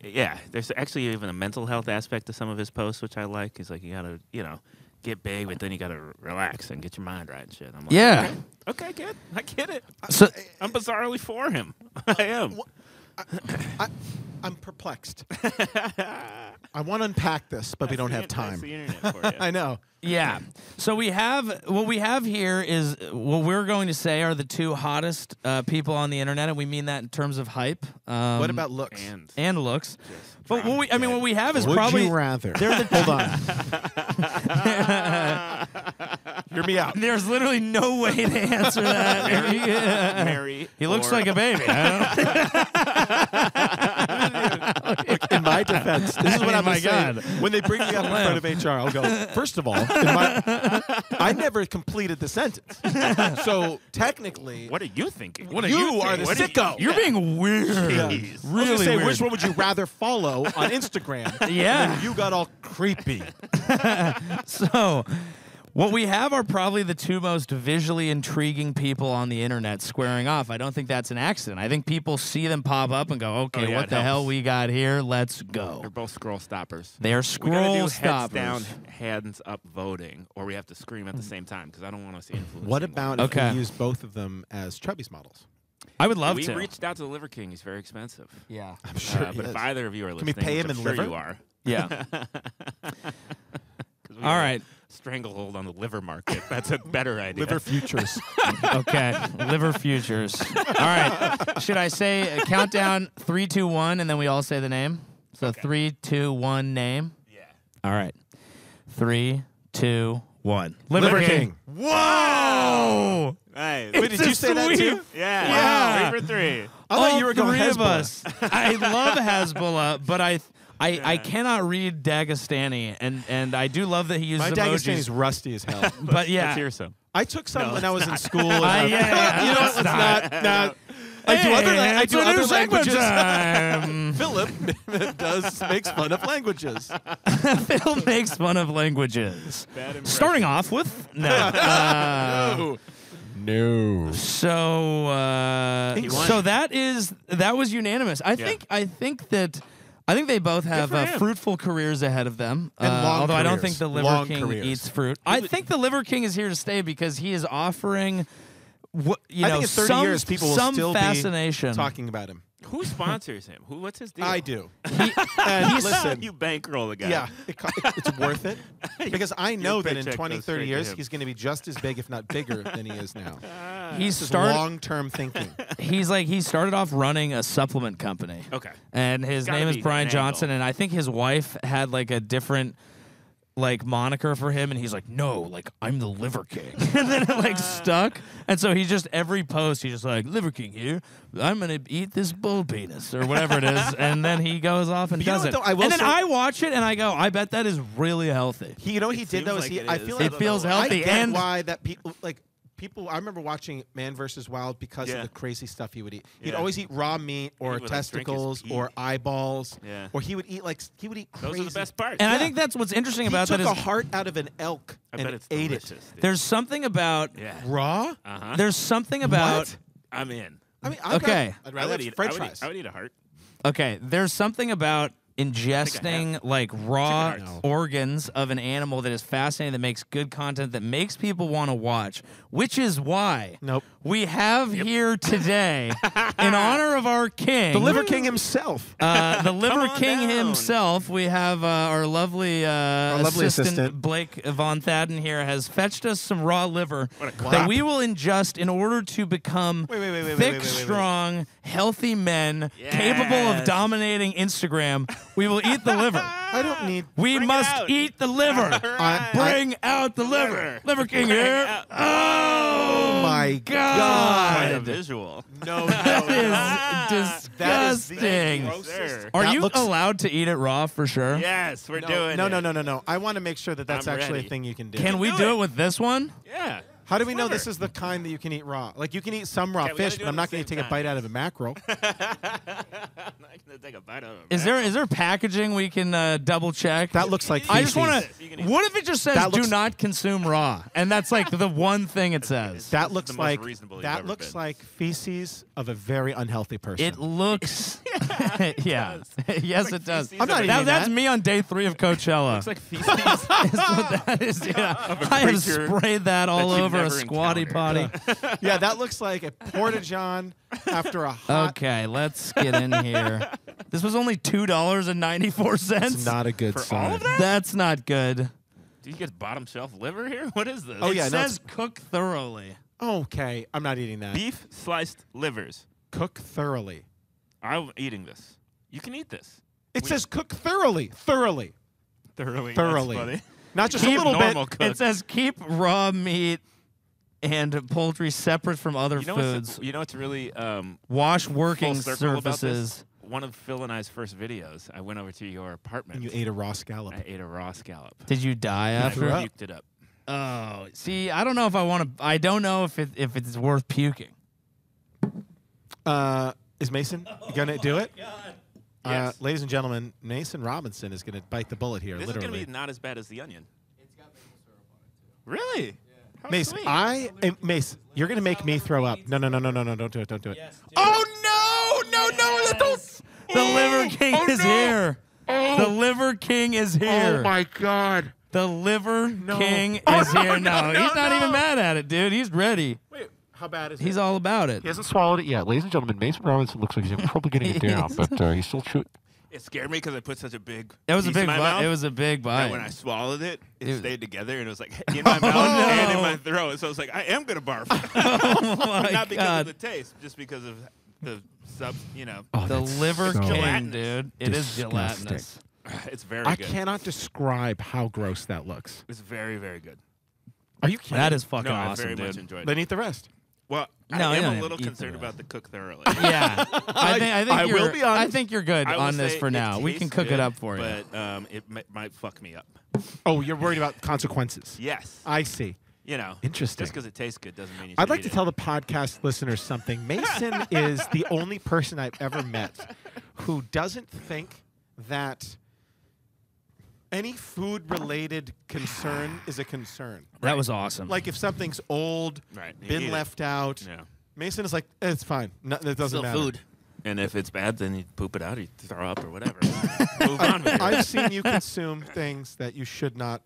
there's actually even a mental health aspect to some of his posts, which I like. He's like, you got to, get big, but then you got to relax and get your mind right and shit. I'm like, Yeah. Okay, good. I get it. So I'm bizarrely for him. I am. I'm perplexed. I want to unpack this, but we don't have time. That's the internet for you. I know. Yeah. So what we have here is what we're going to say are the two hottest people on the internet, and we mean that in terms of hype. What about looks? And looks. But what we have is Would probably you rather? Hold on. Hear me out. There's literally no way to answer that. Mary. He looks like a baby. Look, in my defense, this is what I'm my going to God. say. When they bring me up in front of HR, I'll go, first of all, I never completed the sentence. So technically, What are you thinking? you are the sicko. You're being weird. Jeez. I was Really gonna say, weird. which one would you rather follow on Instagram? Yeah. And you got all creepy. So, what we have are probably the two most visually intriguing people on the internet squaring off. I don't think that's an accident. I think people see them pop up and go, okay, yeah, what it the hell helps. we got here? Let's go. They're both scroll stoppers. They're We gotta scroll do stoppers. heads down, hands up voting, or we have to scream at the same time because I don't want to see influence. What about if Okay. we use both of them as Chubbies models? I would love we to. reached out to the Liver King. He's very expensive. Yeah. I'm sure he But is. if either of you are Can we listening, pay which him I'm in sure liver? you are. Yeah. 'Cause we All have a right. Stranglehold on the liver market. That's a better idea. Liver futures. Okay. Liver futures. All right. Should I say a countdown 3, 2, 1, and then we all say the name? So 3, 2, 1, name. Yeah. All right. 3, 2, 1. Liver King. Whoa! Nice. Wait, did you say that too? Yeah. Yeah. 3 for 3. I thought you were going three of Hasbulla. us. I love Hasbulla, but I cannot read Dagestani, and I do love that he uses My emojis. Dagestani's rusty as hell. But yeah, Let's hear some. I took some when I was in school. yeah, you know what? Let's not. I do other languages. Philip makes fun of languages. Phil makes fun of languages. Starting off with no. No. So that was unanimous. I think they both have fruitful careers ahead of them. And long although I don't careers. think the Liver Long King careers. eats fruit. I think the Liver King is here to stay because he is offering, I think in 30 years people will some still fascination. be talking about him. Who sponsors him? What's his deal? I do. And listen, You bankroll the guy. yeah, it's worth it because I know Your that in paycheck 20, goes 30 straight to years him. he's going to be just as big, if not bigger, than he is now. He's This is started. long-term thinking. He started off running a supplement company. Okay. And his Gotta name is be Brian an Johnson, angle. and I think his wife had like a different. like moniker for him, and he's like, no, like I'm the Liver King. And then it like stuck, and so he just every post he's just like, Liver King here, I'm gonna eat this bull penis or whatever it is, and then he goes off and does it. And then I watch it and I go, I bet that is really healthy. He did though. I feel like it feels healthy. I get and why that people like. I remember watching Man vs. Wild because of the crazy stuff he would eat. He'd always eat raw meat or testicles or eyeballs. Yeah. Or he would eat crazy. Those are the best parts. And I think that's what's interesting about that He is took a heart out of an elk and ate it. Dude. There's something about raw. There's something about. What? I'm in. I mean, okay. I'd rather eat French fries. I would eat a heart. Okay, there's something about ingesting like raw organs of an animal that is fascinating, that makes good content, that makes people want to watch, which is why we have here today, in honor of our king, the Liver King himself. The Liver King himself, we have our lovely assistant Blake Von Thaden here has fetched us some raw liver that we will ingest in order to become thick, strong, healthy men capable of dominating Instagram. We will eat the liver. I don't need. We must eat the liver. Bring out the liver. Liver King here. Oh my God! A visual. No, that is disgusting. Are you allowed to eat it raw for sure? Yes, we're doing it. No. I want to make sure that that's actually a thing you can do. Can we do it with this one? Yeah. How do we know this is the kind that you can eat raw? Like, you can eat some raw fish, but I'm not going to take a bite out of a mackerel. I'm not going to take a bite out of a Is there packaging we can double check? That looks like feces. I just want to. What if it just says "Do not consume raw"? And that's like the one thing it says. That looks like feces of a very unhealthy person. It looks. Yeah. Yes, it does. I'm not eating that. That's me on day 3 of Coachella. Looks like feces. Is what that is. Yeah. I have sprayed that all over a squatty potty. Yeah, that looks like a porta-john after a hot. Okay, let's get in here. This was only $2.94. It's not a good sign. All of that? That's not good. Do you get bottom shelf liver here? What is this? Oh, yeah. It says cook thoroughly. Okay, I'm not eating that. Beef sliced livers. Cook thoroughly. I'm eating this. You can eat this. It says cook thoroughly. Thoroughly. Thoroughly. Thoroughly. That's funny. Not just a little bit. Cook. It says keep raw meat and poultry separate from other foods. You know what's really wash working full circle about this? surfaces. One of Phil and I's first videos, I went over to your apartment. And you ate a raw scallop. I ate a raw scallop. Did you die after? I puked it up. Oh, see, I don't know if I want to. I don't know if it's worth puking. Is Mason gonna do it? Yes. Ladies and gentlemen, Mason Robinson is gonna bite the bullet here. This literally. is gonna be not as bad as the onion. It's got maple syrup on it too. Really? How Mace, sweet. Mace, you're gonna make me throw up. No, don't do it. Yes, Oh no! The Liver King is here. The Liver King is here. Oh my God! The Liver King is here. No, he's not even mad at it, dude. He's ready. Wait, how bad is He's all about it. He hasn't swallowed it yet, ladies and gentlemen. Mason Robinson looks like he's probably getting it down, but he's still chewing. It scared me because I put such a big. It was a piece big in my bite. mouth, It was a big bite. And when I swallowed it, it stayed together, and it was like in Oh, my mouth and in my throat. So I was like, I am gonna barf. Oh my Not because God. of the taste, just because of the sub. You know, The Liver so King, gelatinous. dude. It is gelatinous. it's very I good. cannot describe how gross that looks. It's very, very good. Are you kidding? That is fucking No, I awesome, very dude. much enjoyed it. Then eat the rest. Well, No, I you don't am a even little eat the concerned rest. about the cook thoroughly. Yeah, I think I you're, will be honest. I think you're good I will on this say for it now. We can tastes cook it good, up for you. But it might fuck me up. Oh, you're worried about consequences. Yes. I see. You know, Interesting. Just because it tastes good doesn't mean you should I'd like eat to it. tell the podcast listeners something. Mason is the only person I've ever met who doesn't think that any food-related concern is a concern. That was awesome. Like if something's old, Right. You been eat it. left out, Yeah. Mason is like, it's fine. No, it doesn't Still matter. food. And if it's bad, then you poop it out or you throw up or whatever. Move on with it. I've seen you consume things that you should not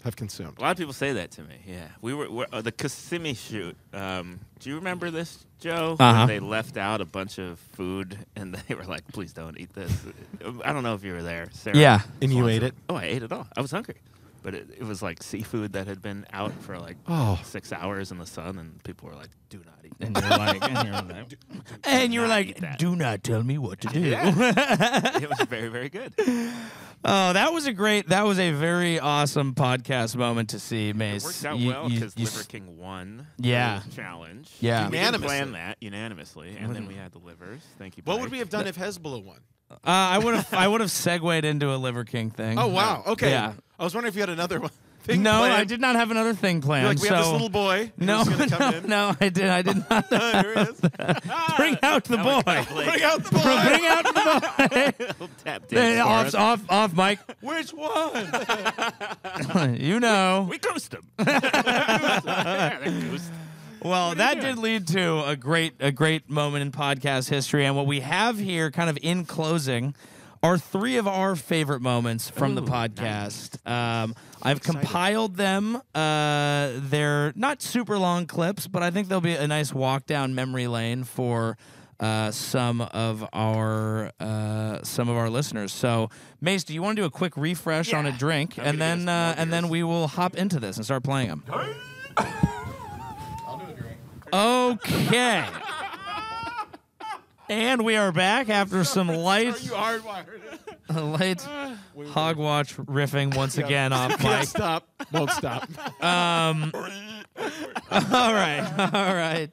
have consumed. A lot of people say that to me. Yeah, we're the Kissimmee shoot. Do you remember this, Joe? Uh-huh. When they left out a bunch of food and they were like, "Please don't eat this." I don't know if you were there, Sarah. Yeah. And you ate it? Oh, I ate it all. I was hungry, but it was like seafood that had been out for like Oh. 6 hours in the sun, and people were like, "Do not eat And you're like, and you were like, do not tell me what to do. Yeah. It was very, very good. Oh, that was a very awesome podcast moment to see, Mace. It worked out well because Liver King won the challenge. Yeah. We didn't plan that unanimously, and then we had the livers. Thank you, Blake. What would we have done if Hasbulla won? I would have segued into a Liver King thing. Oh, wow. Okay. Yeah. I was wondering if you had another one. No, I did not have another thing planned. You're like, we have this little boy. No, I did not. Here he is. Bring out the boy. Bring out the boy. Bring out the boy. Tap dance off, Mike. Which one? You know. We goosed him. Well, that did lead to a great moment in podcast history. And what we have here, kind of in closing, are 3 of our favorite moments from the podcast. Nice. I've compiled them. They're not super long clips, but I think they'll be a nice walk down memory lane for some of our listeners. So, Mace, do you want to do a quick refresh on a drink, and then we will hop into this and start playing them? I'll do a drink. Okay. And we are back after some light hogwatch riffing once again off mic. Can't stop. Won't stop. All right.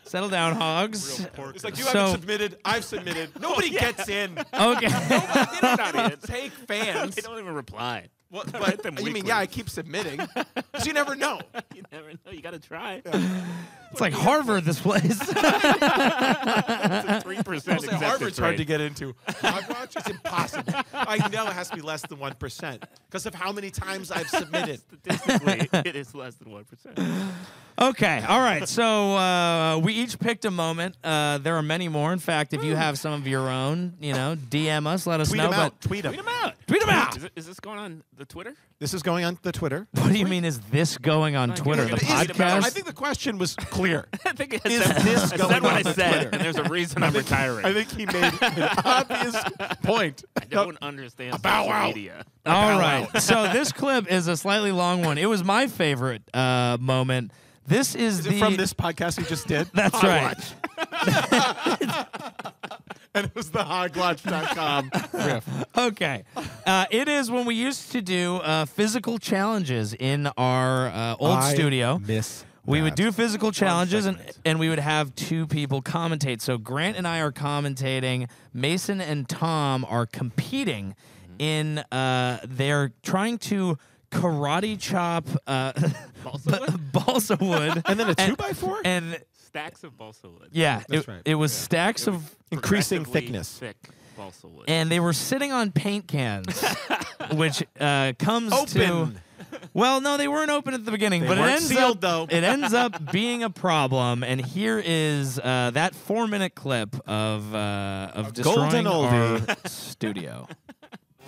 Settle down, hogs. It's like you haven't submitted. I've submitted. Nobody gets in. Okay. They're not in. Take fans. They don't even reply. Well, but you mean, I keep submitting. Because you never know. You never know. You got to try. It's like Harvard, this place. It's a 3% acceptance Harvard's rate. hard to get into. Hogwatch, it's impossible. I know it has to be less than 1% because of how many times I've submitted. Statistically, it is less than 1%. Okay, all right. So we each picked a moment. There are many more. In fact, if you have some of your own, DM us, let us know. Tweet them out. Tweet them out. Is this going on the Twitter? This is going on the Twitter. What do you mean? Is this going on Twitter? The podcast? I think the question was clear. I think it Is said, this I going said what on I the said, Twitter? and there's a reason I'm retiring. I think he made an obvious point. I don't understand Bow social wow. media. All right. So this clip is a slightly long one. It was my favorite moment. This is it from this podcast we just did? That's right. And it was the hogwatch.com riff. Okay. It is when we used to do physical challenges in our old studio. We would do physical challenges, and we would have 2 people commentate. So Grant and I are commentating. Mason and Tom are competing in they're trying to karate chop balsa wood. And then a 2x4? And stacks of balsa wood. Yeah, That's right. It was stacks of increasing thickness. Thick balsa wood. And they were sitting on paint cans, which comes Open. to. Well, no, they weren't open at the beginning, but weren't sealed, though. It ends up being a problem. And here is that 4-minute clip of destroying our studio.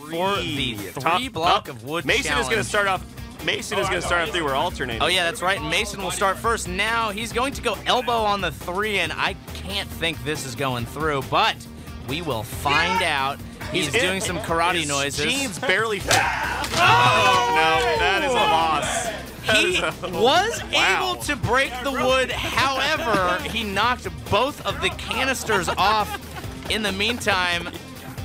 For the 3 block of wood Mason challenge. is going to start off. Mason is going to start off 3. We're alternating. Oh, yeah, that's right. Mason will start first. Now he's going to go elbow on the 3, and I can't think this is going through, but we will find out. He's doing some karate noises. Jeans barely fit. Oh, no, that is a loss. He was able to break the wood. However, he knocked both of the canisters off in the meantime.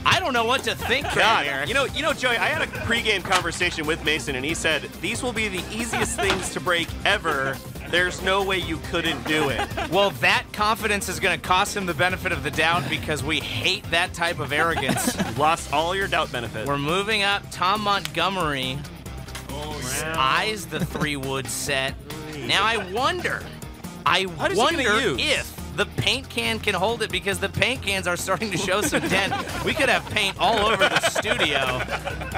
I don't know what to think, God, you know, Joey, I had a pregame conversation with Mason, and he said, these will be the easiest things to break ever. There's no way you couldn't do it. Well, that confidence is going to cost him the benefit of the doubt because we hate that type of arrogance. You lost all your doubt benefit. We're moving up. Tom Montgomery eyes the 3-wood set. Now, I wonder if the paint can hold it because the paint cans are starting to show some dent. We could have paint all over the studio.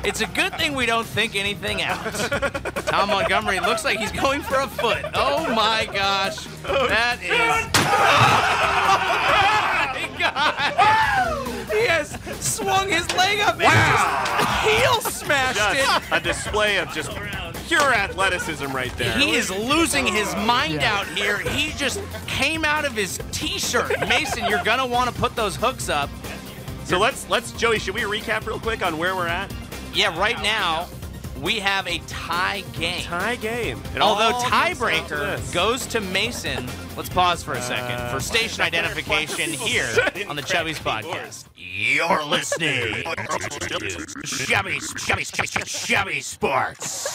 It's a good thing we don't think anything out. Tom Montgomery looks like he's going for a foot. Oh my gosh. That is... Oh my God. He has swung his leg up and just heel smashed it. A display of just pure athleticism right there. He is losing his mind out here. He just came out of his t-shirt. Mason, you're gonna want to put those hooks up. So let's Joey, should we recap real quick on where we're at? Yeah, right now, we have a tie game. Tie game. Although tiebreaker goes to Mason. Let's pause for a second for station identification here on the Chubbies Podcast. You're listening to Chubbies Sports.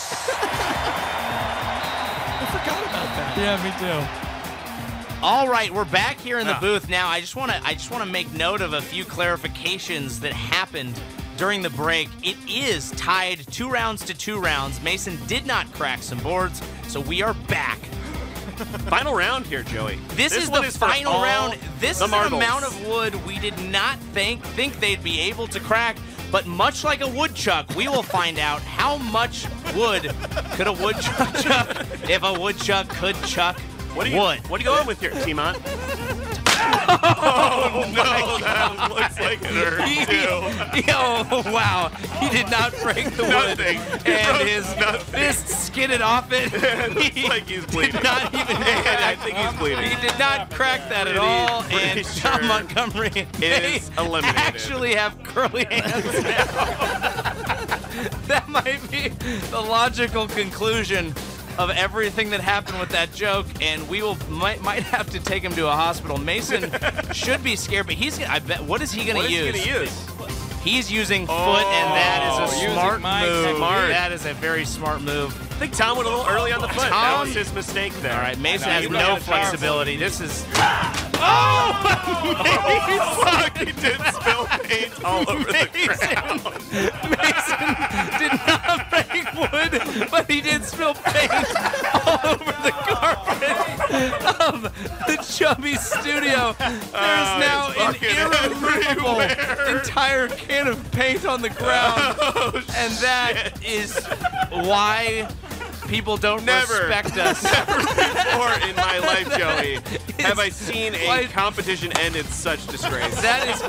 I forgot about that. Yeah, me too. All right, we're back here in the booth now. I just want to make note of a few clarifications that happened during the break. It is tied 2 rounds to 2 rounds. Mason did not crack some boards, so we are back. Final round here, Joey. This is the final round. This is an amount of wood we did not think they'd be able to crack. But much like a woodchuck, we will find out how much wood could a woodchuck chuck if a woodchuck could chuck wood. What are you going with here, Timon? Oh, no, that looks like it hurt, too. Oh, wow. He did not break the wood. And his fist skidded off it. Looks like he's bleeding. Did not even I think he's bleeding. He did not crack that at all. And Tom Montgomery is eliminated. Actually have curly hands now. That might be the logical conclusion of everything that happened with that joke, and we might have to take him to a hospital. Mason should be scared, but I bet. What is he going to use? What is he going to use? He's using foot, and that is a smart move. That is a very smart move. I think Tom went a little early on the foot. That was his mistake there. All right, Mason has no flexibility. This is... Oh, fuck! He did spill paint all over the ground. Mason did not break wood, but he did spill paint all over the carpet of the Chubby studio. There's now an irremovable entire can of paint on the ground, and that is why people don't respect us. Never before in my life, Joey, have I seen a competition end in such disgrace. That is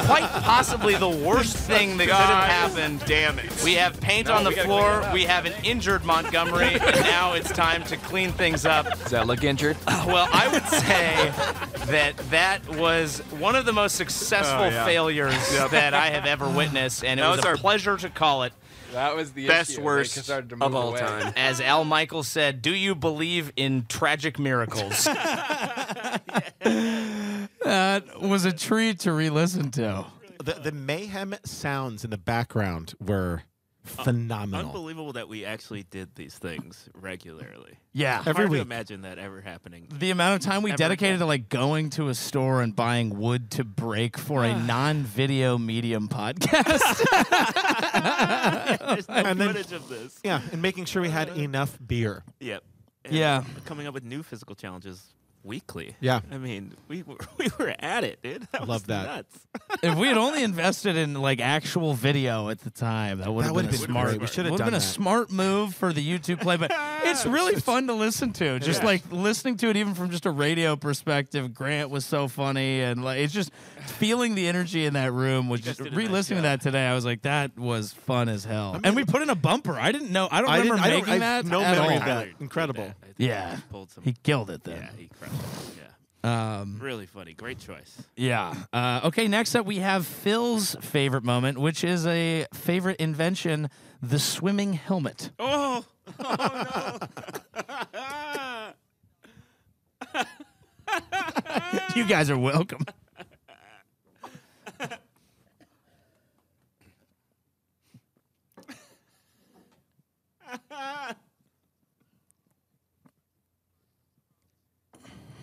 quite possibly the worst thing that could have happened. Damn it. We have paint on the floor. We have an injured Montgomery, and now it's time to clean things up. Does that look injured? Well, I would say that was one of the most successful failures that I have ever witnessed, and it was a pleasure to call it. That was the best worst of all time. As Al Michaels said, do you believe in tragic miracles? That was a treat to re-listen to. The mayhem sounds in the background were phenomenal. Unbelievable that we actually did these things regularly. Yeah. Hard to imagine that ever happening. The amount of time we dedicated to like going to a store and buying wood to break for a non-video medium podcast. There's no footage of this. Yeah, and making sure we had enough beer. Yep. Yeah. Coming up with new physical challenges weekly. Yeah. I mean, we were at it, dude. That Love was that. Nuts. If we had only invested in like actual video at the time, that would have been smart. We should have Would done have been a that. smart move for the YouTube play, but it's really fun to listen to. Just like listening to it, even from just a radio perspective. Grant was so funny, and like it's just feeling the energy in that room. Was just re-listening to that today. I was like, that was fun as hell. I mean, and we put in a bumper. I didn't know. I don't remember making that. No at memory all. of that. Incredible. Yeah, he killed it then. Yeah, he crushed it. Yeah. Really funny. Great choice. Yeah. Okay, next up we have Phil's favorite moment, which is a favorite invention, the swimming helmet. Oh no. You guys are welcome.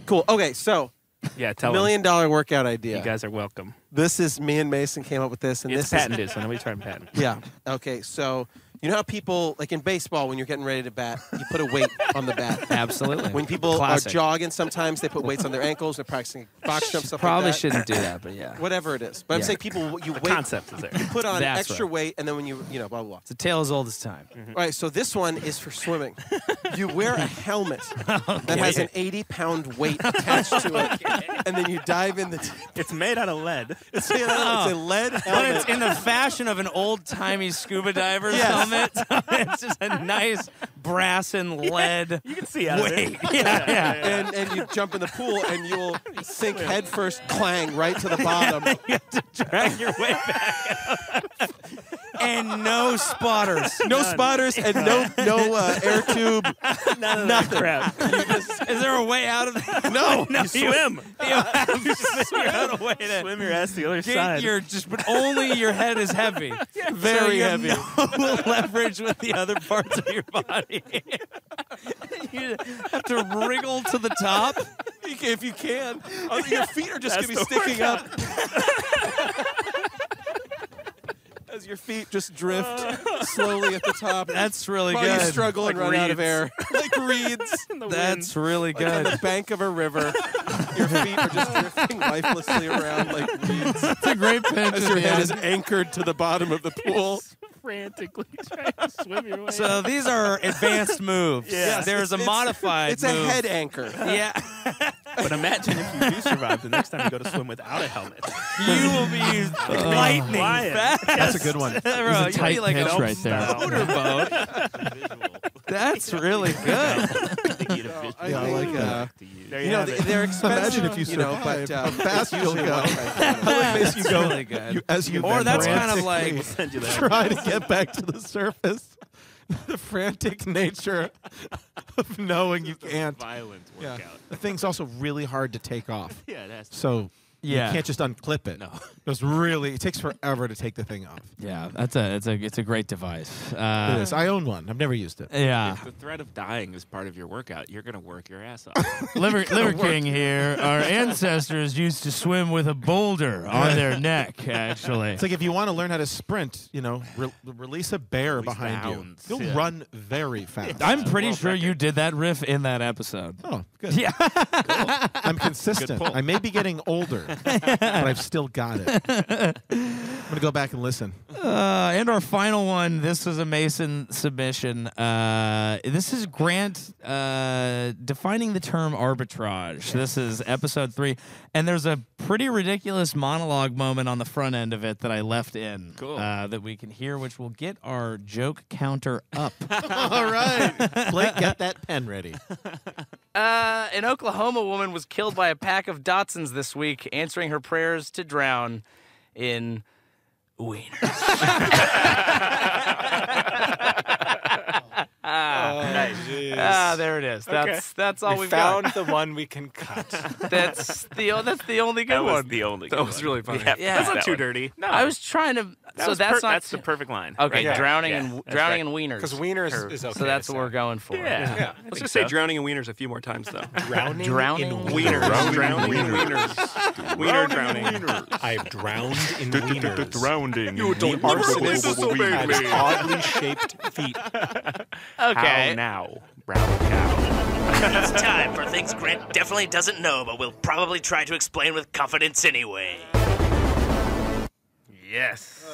Cool. Okay, so Yeah, tell $1 million workout idea. You guys are welcome. This is me and Mason came up with this, and It's this patented, so nobody try and patent. Yeah. Okay, so you know how people, like in baseball, when you're getting ready to bat, you put a weight on the bat. Absolutely. When people Classic. are jogging, sometimes they put weights on their ankles. They're practicing box jump stuff. Probably like that. shouldn't do that, but yeah. Whatever it is, but I'm Yeah. saying people, you weight. Concept is there. You put on That's extra right. weight, and then when you know, blah blah blah. It's a tale as old as time. All right, so this one is for swimming. You wear a helmet that has an 80-pound weight attached to it, and then you dive in the. It's made out of lead. It's a lead helmet. But it's in the fashion of an old-timey scuba diver's helmet. It's just a nice brass and lead You can see out of weight. it. Yeah. And you jump in the pool and you'll sink head first, clang right to the bottom. You have to drag your way back. and no spotters. No spotters and no air tube. None of Nothing. that crap. Is there a way out of that? No. You swim. You have to figure out a way to Swim your ass to the other get side. but only your head is heavy. Very so heavy. No leverage with the other parts of your body. You have to wriggle to the top. If you can. Your feet are just going to be sticking up. As your feet just drift slowly at the top. That's really While good. you struggle and Like run out of reeds. air. Like reeds. That's really Like on good. the bank of a river. Your feet are just drifting lifelessly around like reeds. That's a great pinch. As your head is anchored to the bottom of the pool. Frantically trying to swim your way. So these are advanced moves. Yeah. There's a modified It's a move. head anchor. Yeah. But imagine if you do survive the next time you go to swim without a helmet. You will be lightning fast. That's a good one. Bro, a tight you'll be like pitch a right there. motorboat. That's really good. Yeah, like There you have it. they're expensive. Imagine if you but survive. how fast you'll go. That's you go really good. as you Or that's kind of frantically like Send you that. try to get back to the surface. The frantic nature of knowing you can't. Violent Yeah. workout. The thing's also really hard to take off. Yeah, that's So Yeah. you can't just unclip it. No. It takes forever to take the thing off. Yeah, it's a great device. It is. I own one. I've never used it. Yeah. If the threat of dying is part of your workout, you're going to work your ass off. Liver King here. Our ancestors used to swim with a boulder on their neck, actually. It's like if you want to learn how to sprint, release a bear Release behind bounds. you. You'll Yeah. run very fast. I'm pretty sure you did that riff in that episode. Oh, good. Yeah. I'm consistent. pull. I may be getting older, but I've still got it. I'm going to go back and listen. And our final one, this was a Mason submission. This is Grant defining the term arbitrage. This is episode 3. And there's a pretty ridiculous monologue moment on the front end of it that I left in that we can hear, which will get our joke counter up. All right. Blake, get that pen ready. An Oklahoma woman was killed by a pack of Datsuns this week, answering her prayers to drown in wieners. There it is. That's all we've found got. the one we can cut. That's the only good That was one. the only good That was one. really funny. Yeah. That's not That too one. dirty. No, I was trying to. So that's not. That's the perfect line. Okay, right? drowning Yeah. and That's drowning right. in wieners. Because wieners is okay. So that's what we're going for. Yeah. Let's just say drowning in wieners a few more times, though. Drowning, Drowning in Wieners. Drowning in wieners. Wiener drowning. I've drowned in wieners. Drowning. You don't The never arsonist disobey has me. oddly shaped feet. Okay. How now, brown cow? It's time for things Grant definitely doesn't know, but will probably try to explain with confidence anyway. Yes.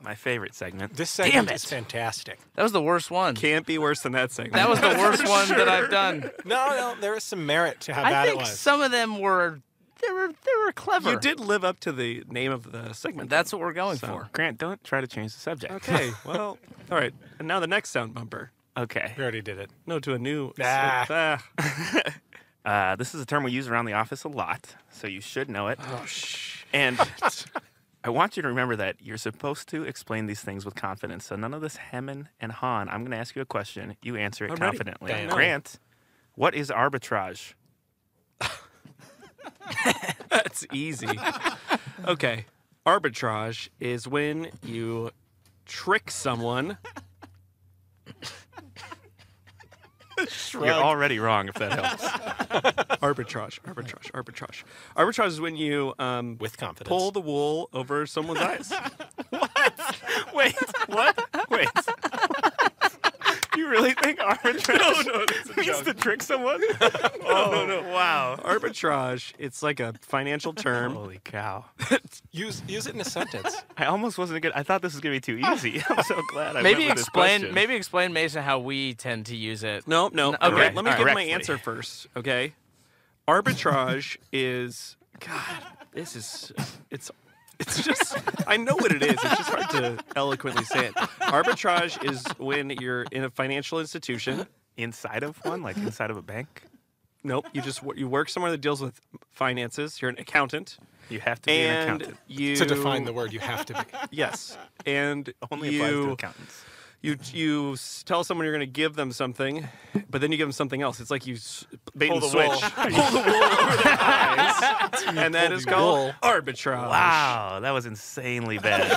My favorite segment. This segment Damn is it. fantastic. That was the worst one. Can't be worse than that segment. That was the worst one that I've done. No, there is some merit to how I bad it think was. some of them were they were clever. You did live up to the name of the segment. That's what we're going So- for. Grant, don't try to change the subject. Okay, well, all right. And now the next sound bumper. Okay. We already did it. No, to a new. This is a term we use around the office a lot, so you should know it. Oh, shh. And I want you to remember that you're supposed to explain these things with confidence. So none of this hemming and hawing. I'm going to ask you a question. You answer it I'm ready. confidently. Damn. Grant, what is arbitrage? That's easy. Okay. Arbitrage is when you trick someone. You're already wrong if that helps. Arbitrage. Arbitrage is when you With confidence. pull the wool over someone's eyes. Wait, what? Wait. You really think arbitrage means to trick someone? No. Wow. Arbitrage, it's like a financial term. Holy cow. Use it in a sentence. I almost wasn't good. I thought this was going to be too easy. I'm so glad I Maybe went with this question. explain, Mason, how we tend to use it. No. Okay. Let me give my Correctly. answer first, okay? Arbitrage is, God, it's just, I know what it is. It's just hard to eloquently say it. Arbitrage is when you're in a financial institution. Inside of one? Like inside of a bank? Nope, you work somewhere that deals with finances. You're an accountant, You have to be an accountant. To define the word, you have to be. Yes. And Only applies to accountants. You tell someone you're going to give them something, but then you give them something else. It's like you bait Pull and the switch. wool. Pull the wool over their eyes. And that is called arbitrage. Wow, that was insanely bad.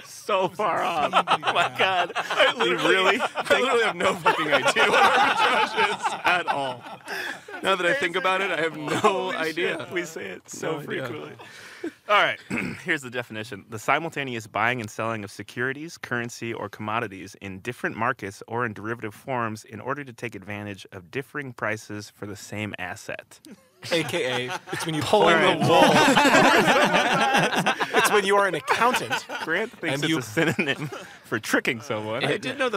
so far off. Oh my God. I literally have no fucking idea what arbitrage is at all. Now that I think about it, I have no idea. We say it so No idea. frequently. All right, here's the definition. The simultaneous buying and selling of securities, currency, or commodities in different markets or in derivative forms in order to take advantage of differing prices for the same asset. AKA, it's when you pull the wool. It's when you are an accountant. Grant thinks it's a synonym for tricking someone. I did know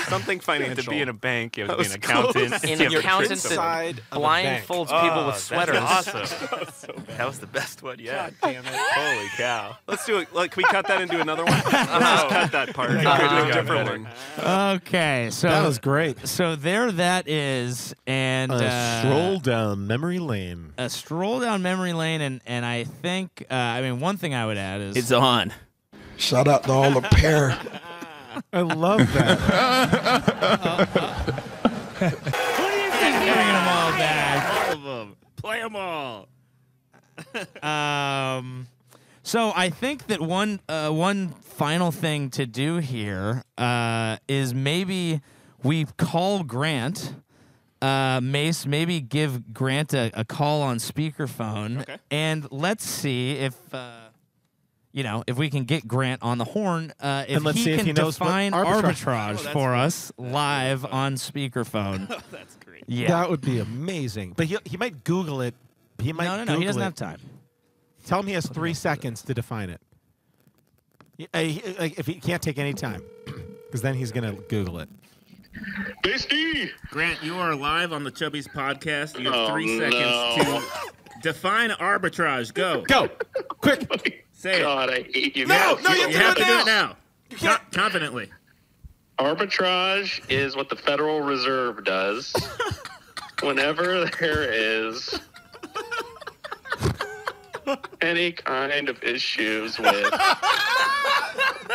something financial. To be in a bank, you have to be an accountant. An accountant that blindfolds people with sweaters. Awesome. That was the best one yet. God damn it. Holy cow. Let's do it. Like, can we cut that and do another one? Let's just cut that part. Do a different one. Okay, so That was great. So there that is, and stroll down memory lane. A stroll down memory lane, and I think one thing I would add is It's on. Shout out to all the pair. I love that. What do you think? Bringing them all back. All of them. Play them all. So I think that one final thing to do here is maybe we call Grant. Mace, maybe give Grant a call on speakerphone, and let's see if if we can get Grant on the horn. If let's he see if can he knows what define arbitrage for us live on speakerphone. That's great. Yeah, That would be amazing. But he might Google it. He might no, Google he doesn't it. have time. Tell him he has 3 seconds to define it. If he can't take any time, because then he's going to Google it. Grant, you are live on the Chubbies Podcast. You have 3 seconds to define arbitrage. Go. Go. Quick. Say God, it. I hate you. No, guys. you have to do it now. Confidently. Arbitrage is what the Federal Reserve does whenever there is any kind of issues with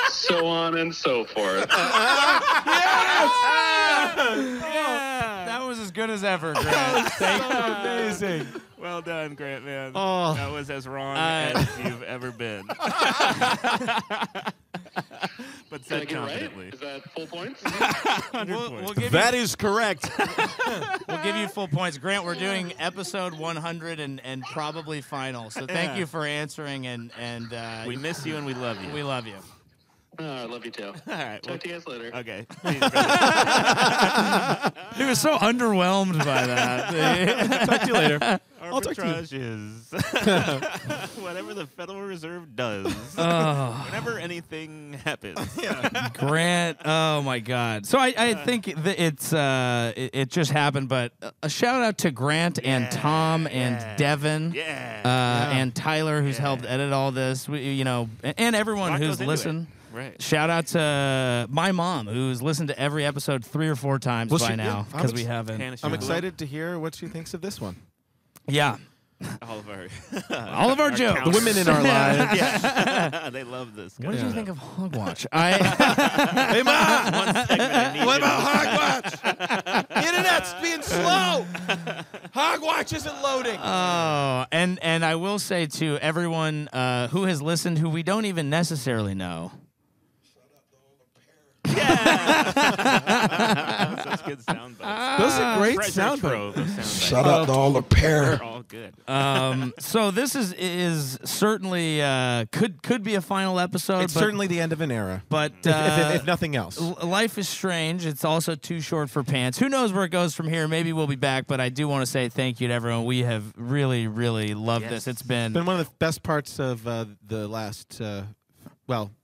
so on and so forth. That was as good as ever, Grant. Thank you. Amazing. Well done, Grant, man. Oh. That was as wrong as you've ever been. But Did I said get it confidently. right? Is that full points? We'll give That is correct. We'll give you full points. Grant, we're doing episode 100 and probably final. So thank you for answering, and We miss you and we love you. we love you. I love you too. All right. Talk to you guys later. Okay. He was so underwhelmed by that. Talk to you later. I'll talk to you. Arbitrage is whatever the Federal Reserve does. Whenever anything happens. Grant, oh my God. So I think that it just happened, but a shout out to Grant and Tom and Devin and Tyler, who's helped edit all this, and everyone Lot who's goes into listened. it. Right. Shout out to my mom, who's listened to every episode 3 or 4 times by now, because we haven't. I'm excited to hear what she thinks of this one. Yeah. All of our jokes. The women in our lives. They love this. What did you think of Hogwatch? Hey, Mom! What about Hogwatch? Internet's being slow. Hogwatch isn't loading. Oh, and I will say to everyone who has listened, who we don't even necessarily know. Such good sound bites. Those are great Treasure sound trove bites. of sound bites. Shout out to all the pair. They're all good. So this is certainly could be a final episode. It's certainly the end of an era. But if nothing else. Life is strange. It's also too short for pants. Who knows where it goes from here? Maybe we'll be back, but I do want to say thank you to everyone. We have really, really loved this. It's been one of the best parts of the last, other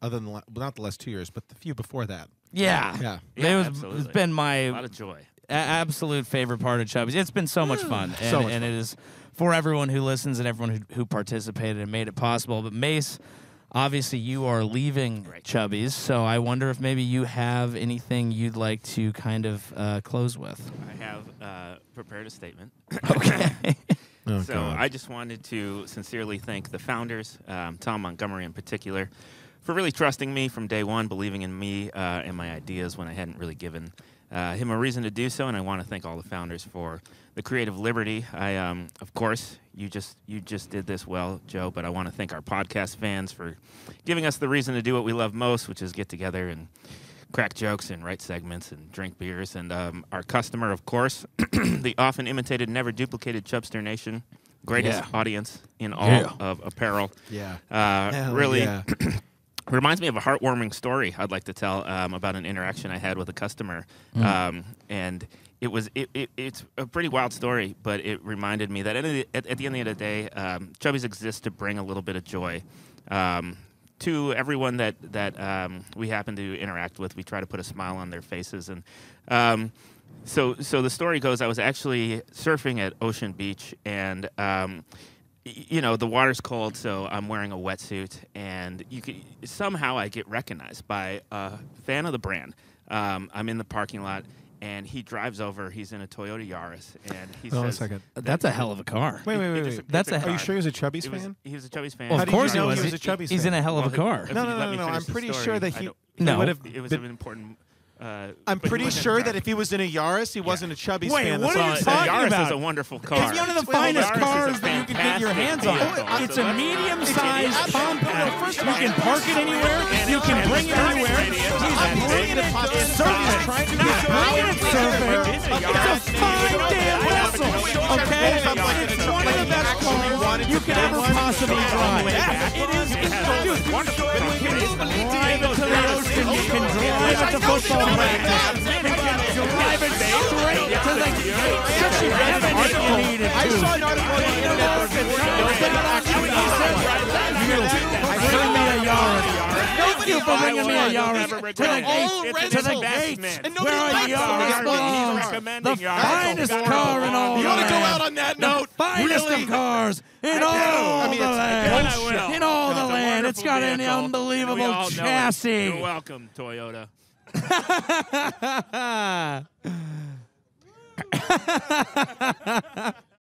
than not the last 2 years, but the few before that. Yeah. It's been my A lot of joy. Absolute favorite part of Chubbies. It's been so much fun. And it is for everyone who listens and everyone who participated and made it possible. But Mace, obviously you are leaving Chubbies, so I wonder if maybe you have anything you'd like to kind of close with. I have prepared a statement. Okay. Oh, So God. I just wanted to sincerely thank the founders, Tom Montgomery in particular, for really trusting me from day one, believing in me and my ideas when I hadn't really given him a reason to do so. And I want to thank all the founders for the creative liberty. Of course, you just did this well, Joe, but I want to thank our podcast fans for giving us the reason to do what we love most, which is get together and crack jokes and write segments and drink beers. And our customer, of course, the often imitated, never duplicated Chubster Nation, greatest audience in all of apparel. Yeah. Really yeah. reminds me of a heartwarming story I'd like to tell about an interaction I had with a customer. And it's a pretty wild story, but it reminded me that at the end of the day, Chubbies exists to bring a little bit of joy to everyone that we happen to interact with. We try to put a smile on their faces. And so the story goes, I was actually surfing at Ocean Beach, and the water's cold, so I'm wearing a wetsuit, and somehow I get recognized by a fan of the brand. I'm in the parking lot, and he drives over. He's in a Toyota Yaris, and he says, a second. That's a hell of a car. Wait. That's Are you sure he was a Chubbies fan? He was a Chubbies fan. Well, How of did you course know he was. he was a Chubbies He's fan? in a hell of a car. If you No. let me finish I'm the pretty story, sure that I he don't- No. would have. It was an important. I'm but he pretty wasn't sure that driving. if he was in a Yaris, he wasn't a Chubbies Wait, fan. what That's are all you I'm The saying. talking Yaris about? is a wonderful car. It's one of the Wait, finest Yaris is a cars that you can get your hands on. fantastic It's a vehicle. medium-sized It's compact. First of You all, can park it anywhere. You can bring it anywhere. I'm bringing it surfing. Trying to He's bringing it surfing. It's a fine damn vessel. Okay? It's one of the best cars you could ever possibly drive. It is. Dude, you can drive it to the ocean. You can drive it to football practice. You can drive it straight to the gate. You have it if you need it to. I saw an article on the internet Bring me a Yaris. Thank you for bringing me a Yaris. To the gate. To the gate. Where a Yaris belongs. The finest car in all the land. You want to go out on that note? The finest of cars in all the land. In all the land. It's got an unbelievable chassis. You're welcome, Toyota.